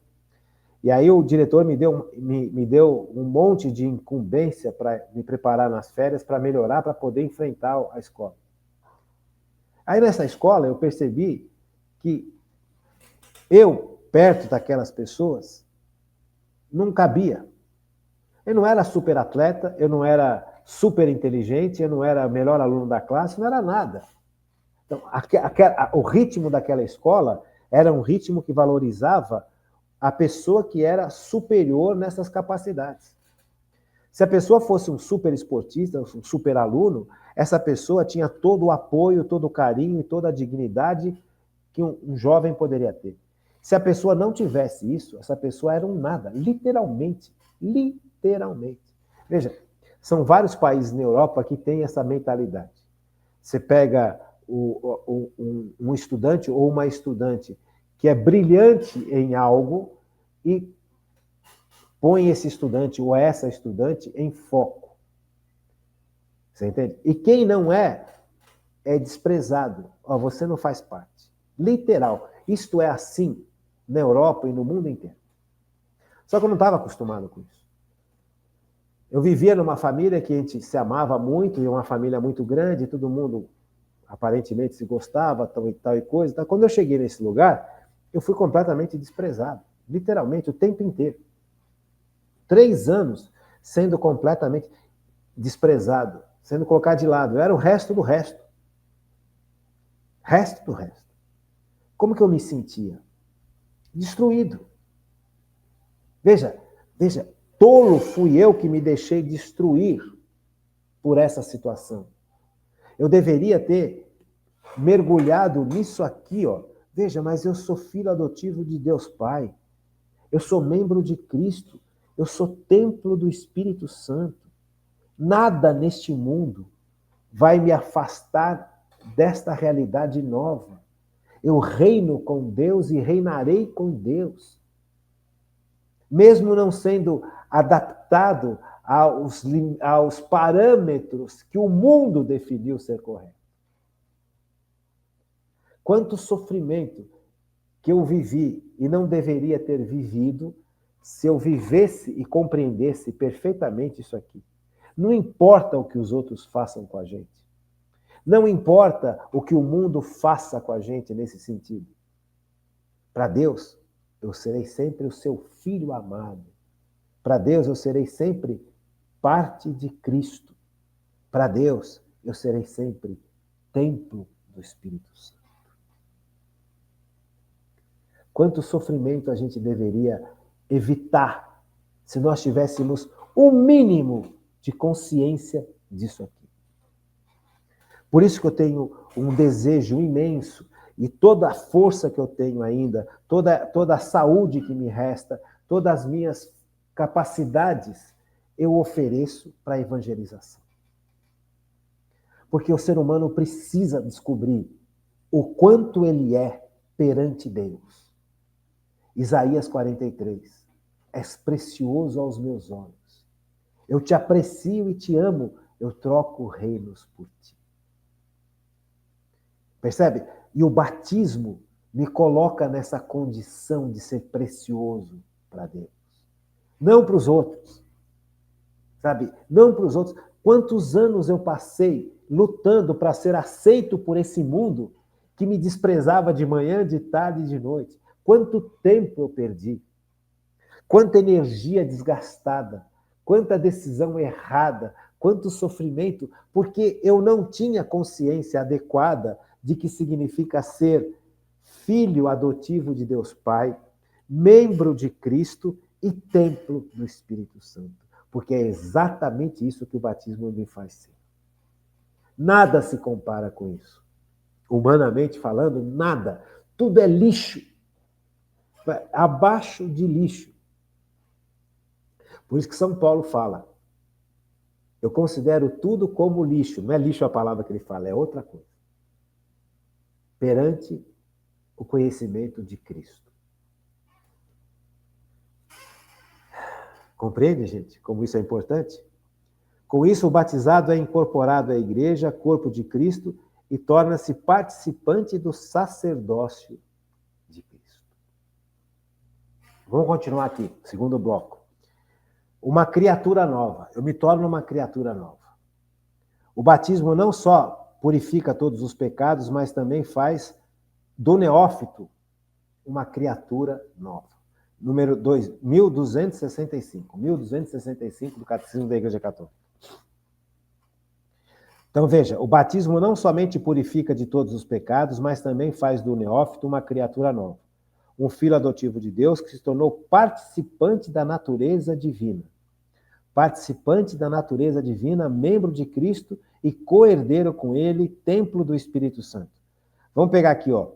E aí o diretor me deu um monte de incumbência para me preparar nas férias, para melhorar, para poder enfrentar a escola. Aí nessa escola eu percebi que eu, perto daquelas pessoas, não cabia. Eu não era super atleta, eu não era super inteligente, eu não era melhor aluno da classe, não era nada. Então, o ritmo daquela escola era um ritmo que valorizava a pessoa que era superior nessas capacidades. Se a pessoa fosse um super esportista, um super aluno, essa pessoa tinha todo o apoio, todo o carinho e toda a dignidade que um jovem poderia ter. Se a pessoa não tivesse isso, essa pessoa era um nada, literalmente. Veja, são vários países na Europa que têm essa mentalidade. Você pega um estudante ou uma estudante que é brilhante em algo e põe esse estudante ou essa estudante em foco. Você entende? E quem não é desprezado. Você não faz parte. Literal. Isto é assim na Europa e no mundo inteiro. Só que eu não estava acostumado com isso. Eu vivia numa família que a gente se amava muito, e uma família muito grande, todo mundo aparentemente se gostava, tal e coisa. Então, quando eu cheguei nesse lugar, eu fui completamente desprezado. Literalmente, o tempo inteiro. 3 anos sendo completamente desprezado, sendo colocado de lado. Eu era o resto do resto. Resto do resto. Como que eu me sentia? Destruído. Veja, tolo fui eu que me deixei destruir por essa situação. Eu deveria ter mergulhado nisso aqui, ó. Veja, mas eu sou filho adotivo de Deus Pai. Eu sou membro de Cristo. Eu sou templo do Espírito Santo. Nada neste mundo vai me afastar desta realidade nova. Eu reino com Deus e reinarei com Deus. Mesmo não sendo adaptado aos parâmetros que o mundo definiu ser correto. Quanto sofrimento que eu vivi e não deveria ter vivido se eu vivesse e compreendesse perfeitamente isso aqui. Não importa o que os outros façam com a gente. Não importa o que o mundo faça com a gente nesse sentido. Para Deus, eu serei sempre o seu filho amado. Para Deus, eu serei sempre parte de Cristo. Para Deus, eu serei sempre templo do Espírito Santo. Quanto sofrimento a gente deveria evitar se nós tivéssemos o mínimo de consciência disso aqui. Por isso que eu tenho um desejo imenso e toda a força que eu tenho ainda, toda a saúde que me resta, todas as minhas capacidades, eu ofereço para a evangelização. Porque o ser humano precisa descobrir o quanto ele é perante Deus. Isaías 43. És precioso aos meus olhos. Eu te aprecio e te amo. Eu troco reinos por ti. Percebe? E o batismo me coloca nessa condição de ser precioso para Deus. Não para os outros. Sabe? Não para os outros. Quantos anos eu passei lutando para ser aceito por esse mundo que me desprezava de manhã, de tarde e de noite. Quanto tempo eu perdi. Quanta energia desgastada. Quanta decisão errada. Quanto sofrimento. Porque eu não tinha consciência adequada de que significa ser filho adotivo de Deus Pai, membro de Cristo e templo do Espírito Santo. Porque é exatamente isso que o batismo me faz ser. Nada se compara com isso. Humanamente falando, nada. Tudo é lixo. Abaixo de lixo. Por isso que São Paulo fala, eu considero tudo como lixo. Não é lixo a palavra que ele fala, é outra coisa. Perante o conhecimento de Cristo. Compreende, gente, como isso é importante? Com isso, o batizado é incorporado à igreja, corpo de Cristo, e torna-se participante do sacerdócio de Cristo. Vamos continuar aqui, segundo bloco. Uma criatura nova. Eu me torno uma criatura nova. O batismo não só purifica todos os pecados, mas também faz do neófito uma criatura nova. Número 1265. 1265 do Catecismo da Igreja Católica. Então, veja, o batismo não somente purifica de todos os pecados, mas também faz do neófito uma criatura nova. Um filho adotivo de Deus que se tornou participante da natureza divina. Participante da natureza divina, membro de Cristo e co-herdeiro com ele, templo do Espírito Santo. Vamos pegar aqui, ó,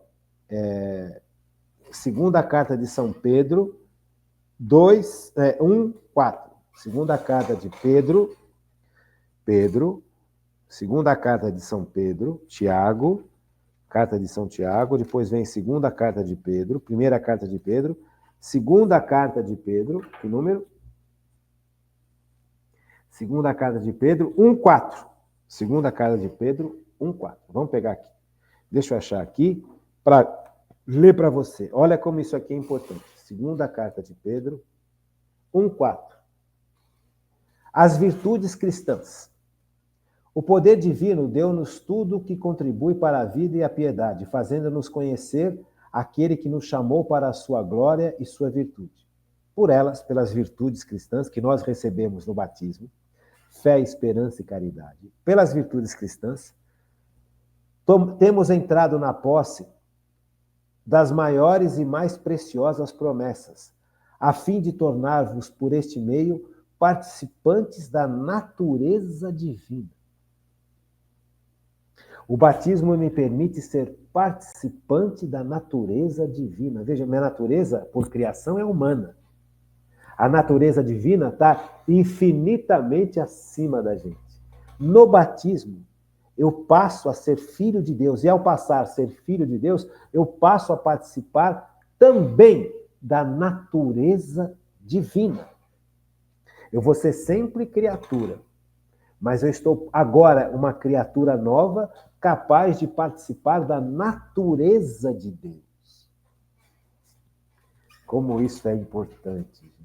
segunda carta de São Pedro, 1:4. Segunda carta de Pedro, segunda carta de São Pedro, Tiago, carta de São Tiago, depois vem segunda carta de Pedro, primeira carta de Pedro, segunda carta de Pedro, que número? Segunda carta de Pedro, 1:4. Segunda carta de Pedro, 1:4. Vamos pegar aqui. Deixa eu achar aqui para ler para você. Olha como isso aqui é importante. Segunda carta de Pedro, 1:4. As virtudes cristãs. O poder divino deu-nos tudo que contribui para a vida e a piedade, fazendo-nos conhecer aquele que nos chamou para a sua glória e sua virtude. Por elas, pelas virtudes cristãs que nós recebemos no batismo, fé, esperança e caridade. Pelas virtudes cristãs, temos entrado na posse das maiores e mais preciosas promessas, a fim de tornar-vos, por este meio, participantes da natureza divina. O batismo me permite ser participante da natureza divina. Veja, minha natureza, por criação, é humana. A natureza divina está infinitamente acima da gente. No batismo, eu passo a ser filho de Deus. E ao passar a ser filho de Deus, eu passo a participar também da natureza divina. Eu vou ser sempre criatura, mas eu estou agora uma criatura nova, capaz de participar da natureza de Deus. Como isso é importante, gente.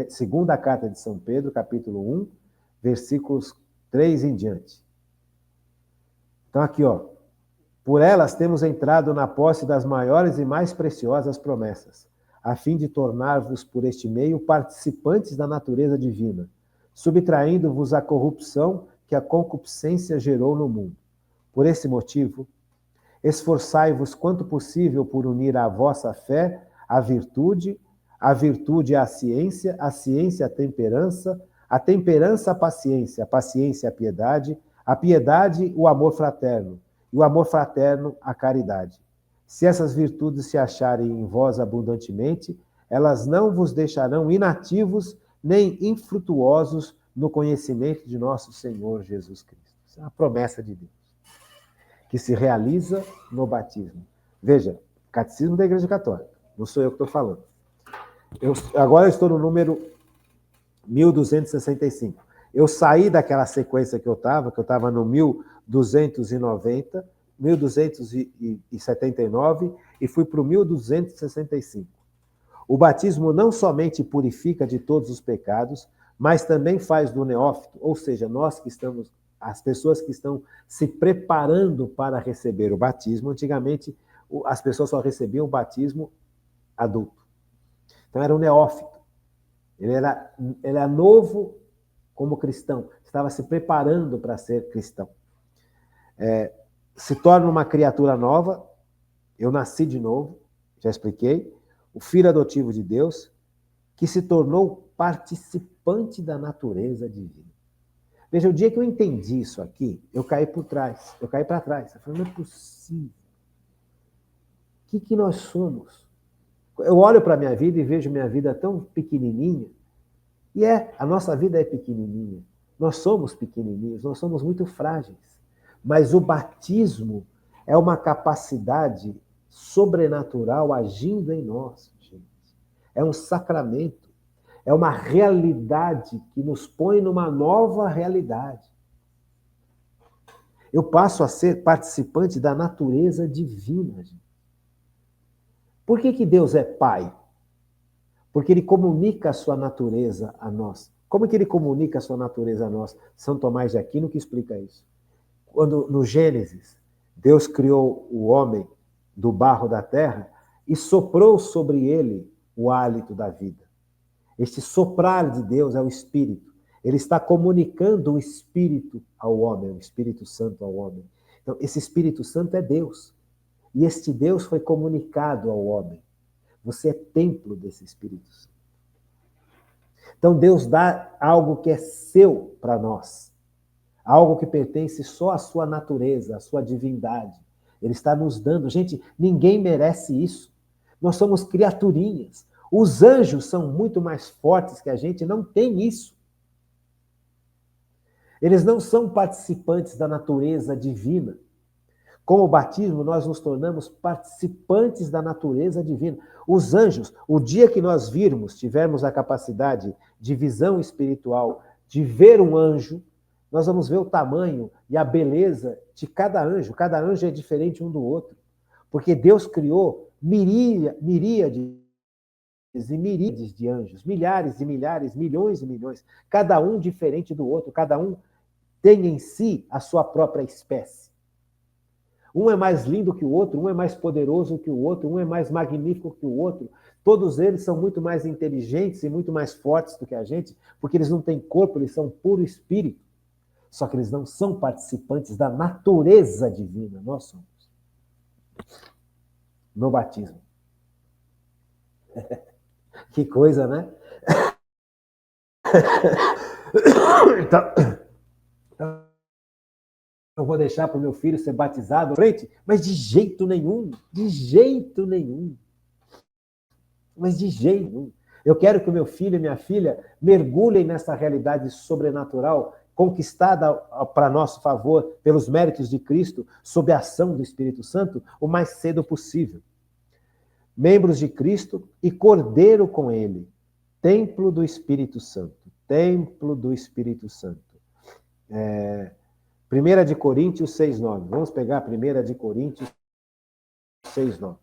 Segunda carta de São Pedro, capítulo 1, versículos 3 em diante. Então aqui, ó. Por elas temos entrado na posse das maiores e mais preciosas promessas, a fim de tornar-vos por este meio participantes da natureza divina, subtraindo-vos a corrupção que a concupiscência gerou no mundo. Por esse motivo, esforçai-vos quanto possível por unir à vossa fé a virtude à ciência, a ciência à temperança, a temperança à paciência, a paciência à piedade, a piedade o amor fraterno, e o amor fraterno à caridade. Se essas virtudes se acharem em vós abundantemente, elas não vos deixarão inativos nem infrutuosos no conhecimento de nosso Senhor Jesus Cristo. Isso é uma promessa de Deus, que se realiza no batismo. Veja, Catecismo da Igreja Católica, não sou eu que estou falando. Agora eu estou no número 1265. Eu saí daquela sequência que eu estava no 1290, 1279 e fui para o 1265. O batismo não somente purifica de todos os pecados, mas também faz do neófito, ou seja, nós que estamos, as pessoas que estão se preparando para receber o batismo. Antigamente, as pessoas só recebiam o batismo adulto. Então era um neófito. Ele era novo como cristão, estava se preparando para ser cristão. Se torna uma criatura nova, eu nasci de novo, já expliquei, o filho adotivo de Deus, que se tornou participante da natureza divina. Veja, o dia que eu entendi isso aqui, eu caí para trás. Eu falei, não é possível. O que nós somos? Eu olho para a minha vida e vejo minha vida tão pequenininha, e a nossa vida é pequenininha. Nós somos pequenininhos, nós somos muito frágeis. Mas o batismo é uma capacidade sobrenatural agindo em nós, gente. É um sacramento, é uma realidade que nos põe numa nova realidade. Eu passo a ser participante da natureza divina, gente. Por que Deus é Pai? Porque Ele comunica a sua natureza a nós. Como que Ele comunica a sua natureza a nós? São Tomás de Aquino que explica isso. Quando no Gênesis, Deus criou o homem do barro da terra e soprou sobre ele o hálito da vida. Este soprar de Deus é o Espírito. Ele está comunicando o Espírito ao homem, o Espírito Santo ao homem. Então, esse Espírito Santo é Deus. E este Deus foi comunicado ao homem. Você é templo desse Espírito Santo. Então, Deus dá algo que é seu para nós. Algo que pertence só à sua natureza, à sua divindade. Ele está nos dando. Gente, ninguém merece isso. Nós somos criaturinhas. Os anjos são muito mais fortes que a gente, não tem isso. Eles não são participantes da natureza divina. Com o batismo, nós nos tornamos participantes da natureza divina. Os anjos, o dia que nós tivermos a capacidade de visão espiritual, de ver um anjo, nós vamos ver o tamanho e a beleza de cada anjo. Cada anjo é diferente um do outro. Porque Deus criou miríades e miríades de anjos, milhares e milhares, milhões e milhões, cada um diferente do outro, cada um tem em si a sua própria espécie. Um é mais lindo que o outro, um é mais poderoso que o outro, um é mais magnífico que o outro. Todos eles são muito mais inteligentes e muito mais fortes do que a gente, porque eles não têm corpo, eles são puro espírito. Só que eles não são participantes da natureza divina. Nós somos. No batismo. Que coisa, né? Então, eu vou deixar para o meu filho ser batizado à frente? Mas de jeito nenhum. De jeito nenhum. Mas de jeito nenhum. Eu quero que o meu filho e minha filha mergulhem nessa realidade sobrenatural conquistada para nosso favor pelos méritos de Cristo, sob a ação do Espírito Santo, o mais cedo possível. Membros de Cristo e cordeiro com ele, templo do Espírito Santo. Templo do Espírito Santo. 1 de Coríntios 6,9. Vamos pegar 1 de Coríntios 6,9.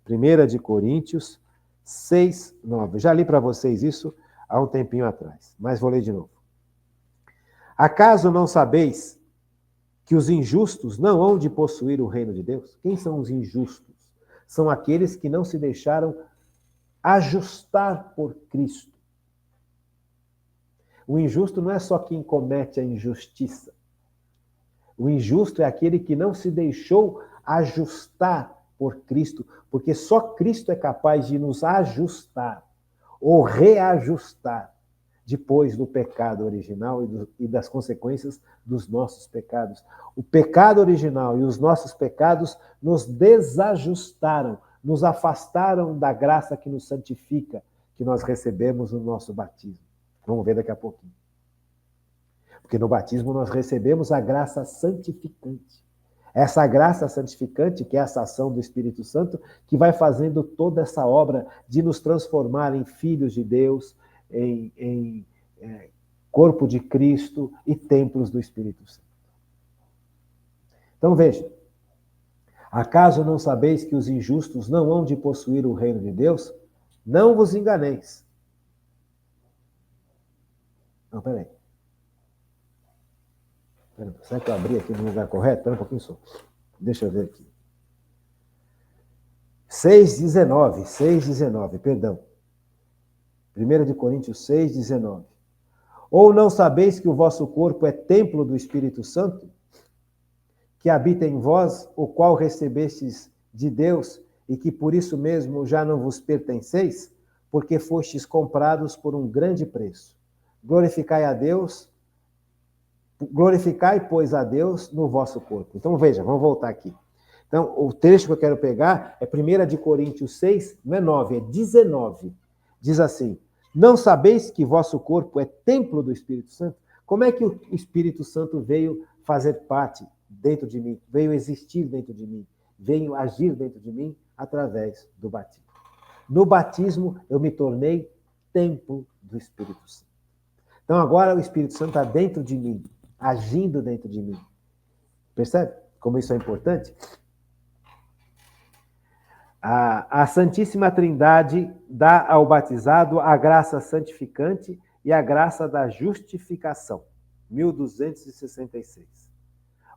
1 de Coríntios 6,9. Já li para vocês isso há um tempinho atrás, mas vou ler de novo. Acaso não sabeis que os injustos não hão de possuir o reino de Deus? Quem são os injustos? São aqueles que não se deixaram ajustar por Cristo. O injusto não é só quem comete a injustiça. O injusto é aquele que não se deixou ajustar por Cristo, porque só Cristo é capaz de nos ajustar ou reajustar depois do pecado original e das consequências dos nossos pecados. O pecado original e os nossos pecados nos desajustaram, nos afastaram da graça que nos santifica, que nós recebemos no nosso batismo. Vamos ver daqui a pouquinho. Porque no batismo nós recebemos a graça santificante. Essa graça santificante, que é essa ação do Espírito Santo, que vai fazendo toda essa obra de nos transformar em filhos de Deus, em corpo de Cristo e templos do Espírito Santo. Então veja, acaso não sabeis que os injustos não hão de possuir o reino de Deus? Não vos enganeis. Não, peraí. Será que eu abri aqui no lugar correto? Espera um pouquinho só. Deixa eu ver aqui. 6,19, perdão. 1 de Coríntios 6,19. Ou não sabeis que o vosso corpo é templo do Espírito Santo, que habita em vós, o qual recebestes de Deus, e que por isso mesmo já não vos pertenceis, porque fostes comprados por um grande preço. Glorificai, pois, a Deus no vosso corpo. Então, veja, vamos voltar aqui. Então, o trecho que eu quero pegar é 1 de Coríntios 6, não é 9, é 19. Diz assim, não sabeis que vosso corpo é templo do Espírito Santo? Como é que o Espírito Santo veio fazer parte dentro de mim? Veio existir dentro de mim? Veio agir dentro de mim através do batismo. No batismo, eu me tornei templo do Espírito Santo. Então, agora o Espírito Santo está dentro de mim, agindo dentro de mim. Percebe como isso é importante? A Santíssima Trindade dá ao batizado a graça santificante e a graça da justificação. 1266.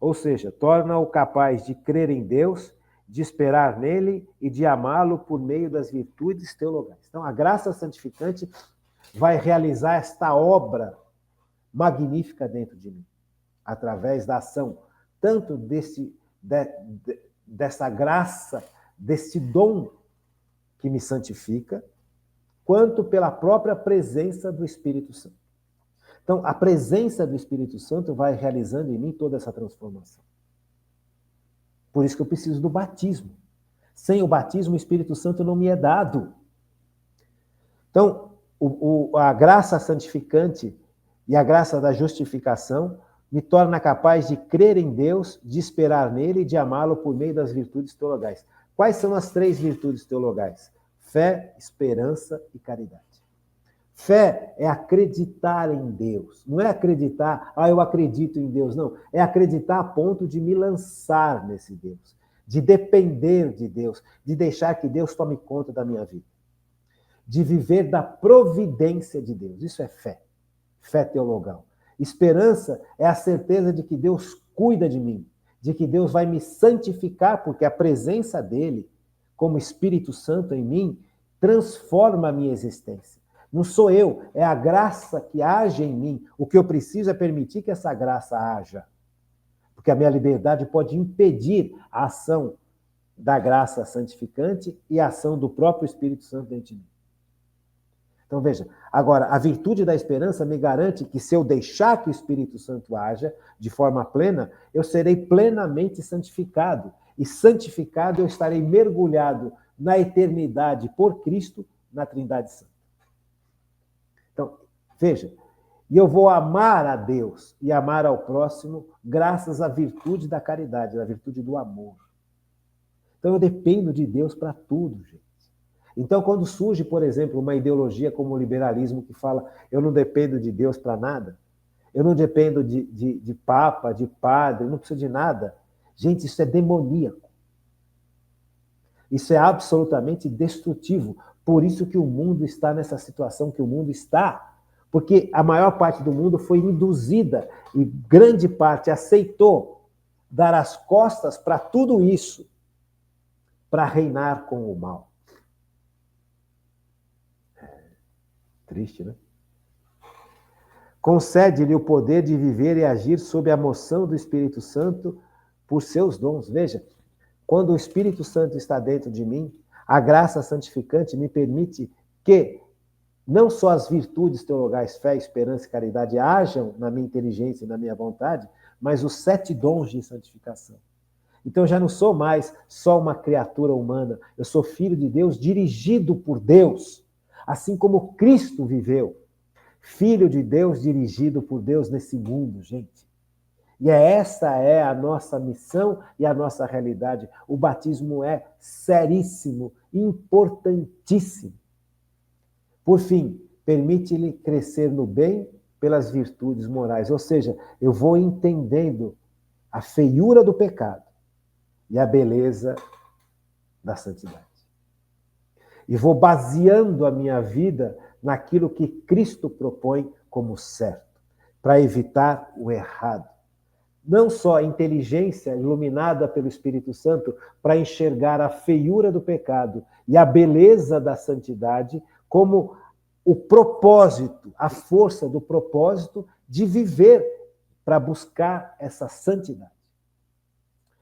Ou seja, torna-o capaz de crer em Deus, de esperar nele e de amá-lo por meio das virtudes teologais. Então, a graça santificante vai realizar esta obra magnífica dentro de mim, através da ação, tanto dessa graça, desse dom que me santifica, quanto pela própria presença do Espírito Santo. Então, a presença do Espírito Santo vai realizando em mim toda essa transformação. Por isso que eu preciso do batismo. Sem o batismo, o Espírito Santo não me é dado. Então, a graça santificante e a graça da justificação me torna capaz de crer em Deus, de esperar nele e de amá-lo por meio das virtudes teologais. Quais são as 3 virtudes teologais? Fé, esperança e caridade. Fé é acreditar em Deus. Não é acreditar, eu acredito em Deus. Não, é acreditar a ponto de me lançar nesse Deus, de depender de Deus, de deixar que Deus tome conta da minha vida, de viver da providência de Deus. Isso é fé, fé teologal. Esperança é a certeza de que Deus cuida de mim, de que Deus vai me santificar, porque a presença dele, como Espírito Santo em mim, transforma a minha existência. Não sou eu, é a graça que age em mim. O que eu preciso é permitir que essa graça haja. Porque a minha liberdade pode impedir a ação da graça santificante e a ação do próprio Espírito Santo dentro de mim. Então, veja, agora, a virtude da esperança me garante que se eu deixar que o Espírito Santo haja de forma plena, eu serei plenamente santificado. E santificado eu estarei mergulhado na eternidade por Cristo, na Trindade Santa. Então, veja, e eu vou amar a Deus e amar ao próximo graças à virtude da caridade, à virtude do amor. Então, eu dependo de Deus para tudo, gente. Então, quando surge, por exemplo, uma ideologia como o liberalismo que fala eu não dependo de Deus para nada, eu não dependo de papa, de padre, eu não preciso de nada. Gente, isso é demoníaco. Isso é absolutamente destrutivo. Por isso que o mundo está nessa situação que o mundo está. Porque a maior parte do mundo foi induzida e grande parte aceitou dar as costas para tudo isso, para reinar com o mal. Triste, né? Concede-lhe o poder de viver e agir sob a moção do Espírito Santo por seus dons. Veja, quando o Espírito Santo está dentro de mim, a graça santificante me permite que não só as virtudes teologais, fé, esperança e caridade hajam na minha inteligência e na minha vontade, mas os 7 dons de santificação. Então eu já não sou mais só uma criatura humana, eu sou filho de Deus, dirigido por Deus, assim como Cristo viveu. Filho de Deus, dirigido por Deus nesse mundo, gente. E essa é a nossa missão e a nossa realidade. O batismo é seríssimo, importantíssimo. Por fim, permite-lhe crescer no bem pelas virtudes morais. Ou seja, eu vou entendendo a feiura do pecado e a beleza da santidade. E vou baseando a minha vida naquilo que Cristo propõe como certo, para evitar o errado. Não só a inteligência iluminada pelo Espírito Santo para enxergar a feiura do pecado e a beleza da santidade, como o propósito, a força do propósito de viver para buscar essa santidade.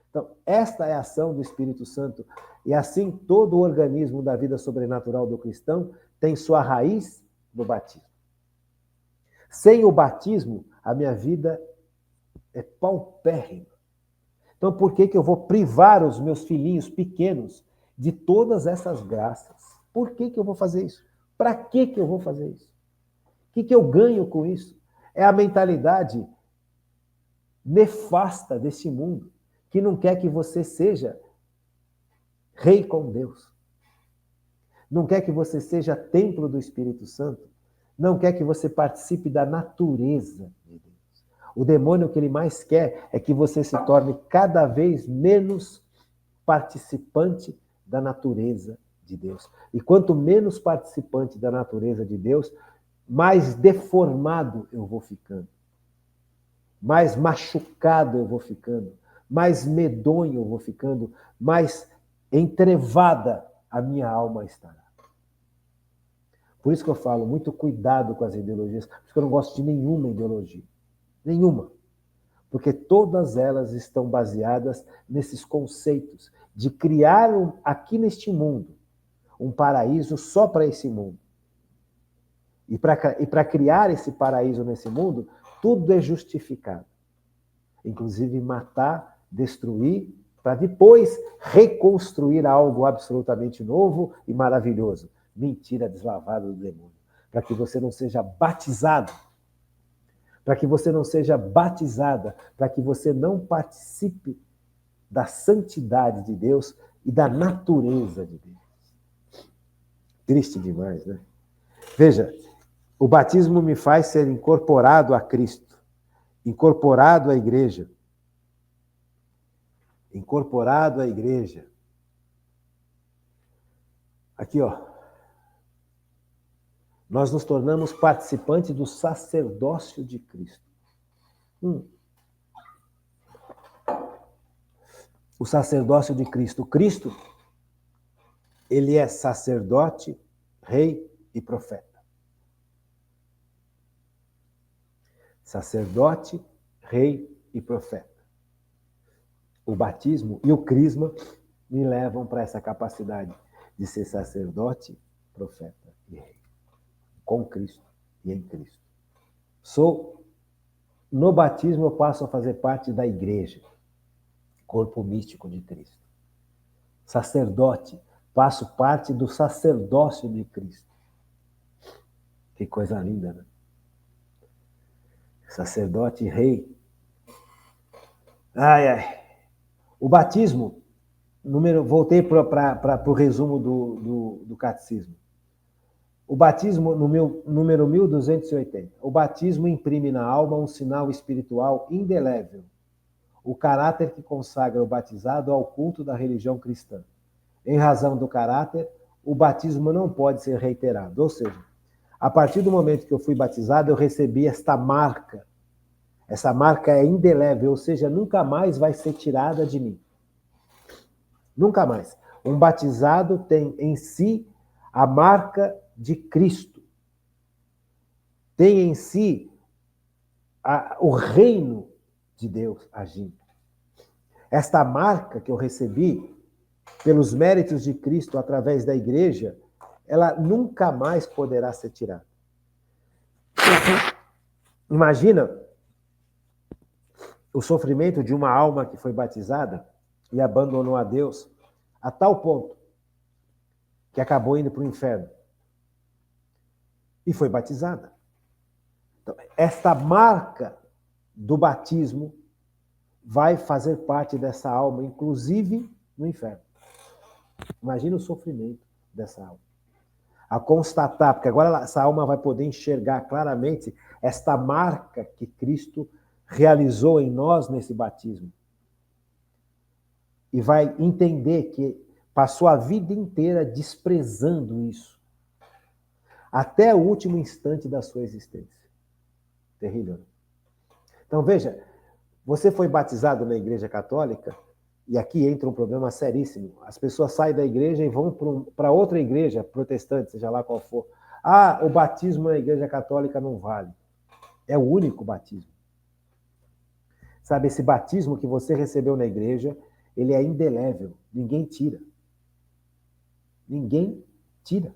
Então, esta é a ação do Espírito Santo. E assim, todo o organismo da vida sobrenatural do cristão tem sua raiz no batismo. Sem o batismo, a minha vida é paupérrima. Então, por que eu vou privar os meus filhinhos pequenos de todas essas graças? Por que eu vou fazer isso? Para que eu vou fazer isso? O que eu ganho com isso? É a mentalidade nefasta desse mundo, que não quer que você seja rei com Deus. Não quer que você seja templo do Espírito Santo. Não quer que você participe da natureza de Deus. O demônio, o que ele mais quer é que você se torne cada vez menos participante da natureza de Deus. E quanto menos participante da natureza de Deus, mais deformado eu vou ficando. Mais machucado eu vou ficando. Mais medonho eu vou ficando. Mais entrevada a minha alma estará. Por isso que eu falo, muito cuidado com as ideologias, porque eu não gosto de nenhuma ideologia. Nenhuma. Porque todas elas estão baseadas nesses conceitos de criar aqui neste mundo um paraíso só para esse mundo. E para criar esse paraíso nesse mundo, tudo é justificado. Inclusive matar, destruir, para depois reconstruir algo absolutamente novo e maravilhoso. Mentira deslavada do demônio. Para que você não seja batizado. Para que você não seja batizada. Para que você não participe da santidade de Deus e da natureza de Deus. Triste demais, né? Veja, o batismo me faz ser incorporado a Cristo, incorporado à igreja. Incorporado à igreja. Aqui, ó. Nós nos tornamos participantes do sacerdócio de Cristo. O sacerdócio de Cristo. Cristo, ele é sacerdote, rei e profeta. Sacerdote, rei e profeta. O batismo e o crisma me levam para essa capacidade de ser sacerdote, profeta e rei. Com Cristo e em Cristo. No batismo eu passo a fazer parte da igreja, corpo místico de Cristo. Sacerdote, faço parte do sacerdócio de Cristo. Que coisa linda, né? Sacerdote e rei. Ai, ai. O batismo Voltei para o resumo do catecismo. O batismo, no número 1280, o batismo imprime na alma um sinal espiritual indelével, o caráter que consagra o batizado ao culto da religião cristã. Em razão do caráter, o batismo não pode ser reiterado. Ou seja, a partir do momento que eu fui batizado, eu recebi esta marca. Essa marca é indelével, ou seja, nunca mais vai ser tirada de mim. Nunca mais. Um batizado tem em si a marca de Cristo. Tem em si o reino de Deus agindo. Esta marca que eu recebi pelos méritos de Cristo através da igreja, ela nunca mais poderá ser tirada. Imagina o sofrimento de uma alma que foi batizada e abandonou a Deus a tal ponto que acabou indo para o inferno e foi batizada. Então, esta marca do batismo vai fazer parte dessa alma, inclusive no inferno. Imagina o sofrimento dessa alma. A constatar, porque agora essa alma vai poder enxergar claramente esta marca que Cristo realizou em nós nesse batismo. E vai entender que passou a vida inteira desprezando isso. Até o último instante da sua existência. Terrível, né? Então, veja, você foi batizado na Igreja Católica, e aqui entra um problema seríssimo. As pessoas saem da igreja e vão para outra igreja protestante, seja lá qual for. Ah, o batismo na Igreja Católica não vale. É o único batismo. Sabe, esse batismo que você recebeu na igreja, ele é indelével. Ninguém tira. Ninguém tira.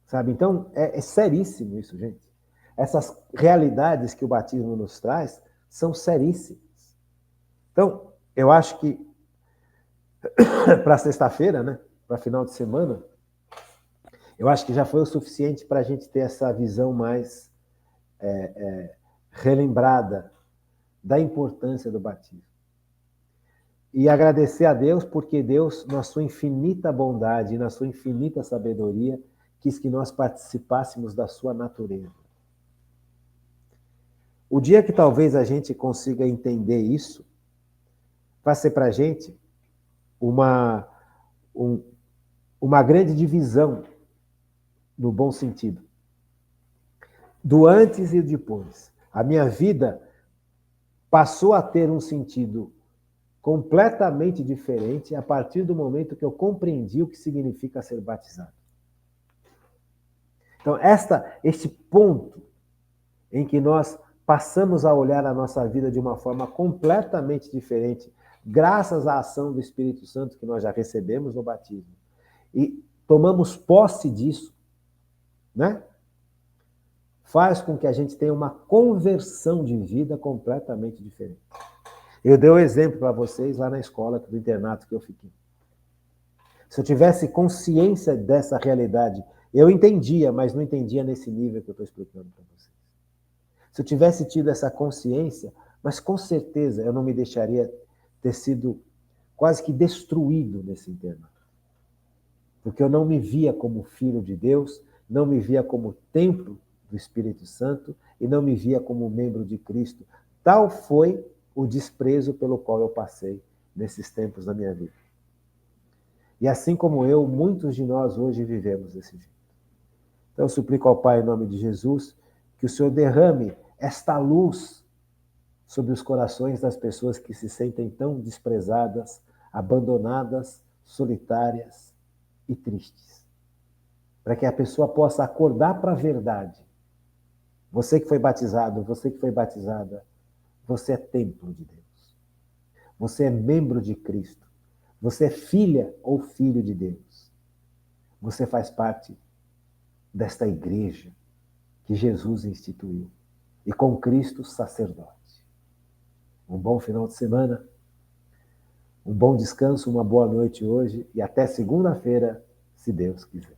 Sabe, então é seríssimo isso, gente. Essas realidades que o batismo nos traz são seríssimas. Então, eu acho que para sexta-feira, né, para final de semana, eu acho que já foi o suficiente para a gente ter essa visão mais relembrada da importância do batismo. E agradecer a Deus, porque Deus, na sua infinita bondade e na sua infinita sabedoria, quis que nós participássemos da sua natureza. O dia que talvez a gente consiga entender isso, vai ser para a gente uma grande divisão, no bom sentido, do antes e depois. A minha vida passou a ter um sentido completamente diferente a partir do momento que eu compreendi o que significa ser batizado. Então, este ponto em que nós passamos a olhar a nossa vida de uma forma completamente diferente, graças à ação do Espírito Santo que nós já recebemos no batismo, e tomamos posse disso, né? Faz com que a gente tenha uma conversão de vida completamente diferente. Eu dei um exemplo para vocês lá na escola do internato que eu fiquei. Se eu tivesse consciência dessa realidade, eu entendia, mas não entendia nesse nível que eu estou explicando para vocês. Se eu tivesse tido essa consciência, mas com certeza eu não me deixaria ter sido quase que destruído nesse internato. Porque eu não me via como filho de Deus, não me via como templo do Espírito Santo e não me via como membro de Cristo. Tal foi o desprezo pelo qual eu passei nesses tempos da minha vida. E assim como eu, muitos de nós hoje vivemos desse jeito. Então eu suplico ao Pai, em nome de Jesus, que o Senhor derrame esta luz sobre os corações das pessoas que se sentem tão desprezadas, abandonadas, solitárias e tristes. Para que a pessoa possa acordar para a verdade. Você que foi batizado, você que foi batizada, você é templo de Deus. Você é membro de Cristo. Você é filha ou filho de Deus. Você faz parte desta igreja que Jesus instituiu. E com Cristo sacerdote. Um bom final de semana, um bom descanso, uma boa noite hoje e até segunda-feira, se Deus quiser.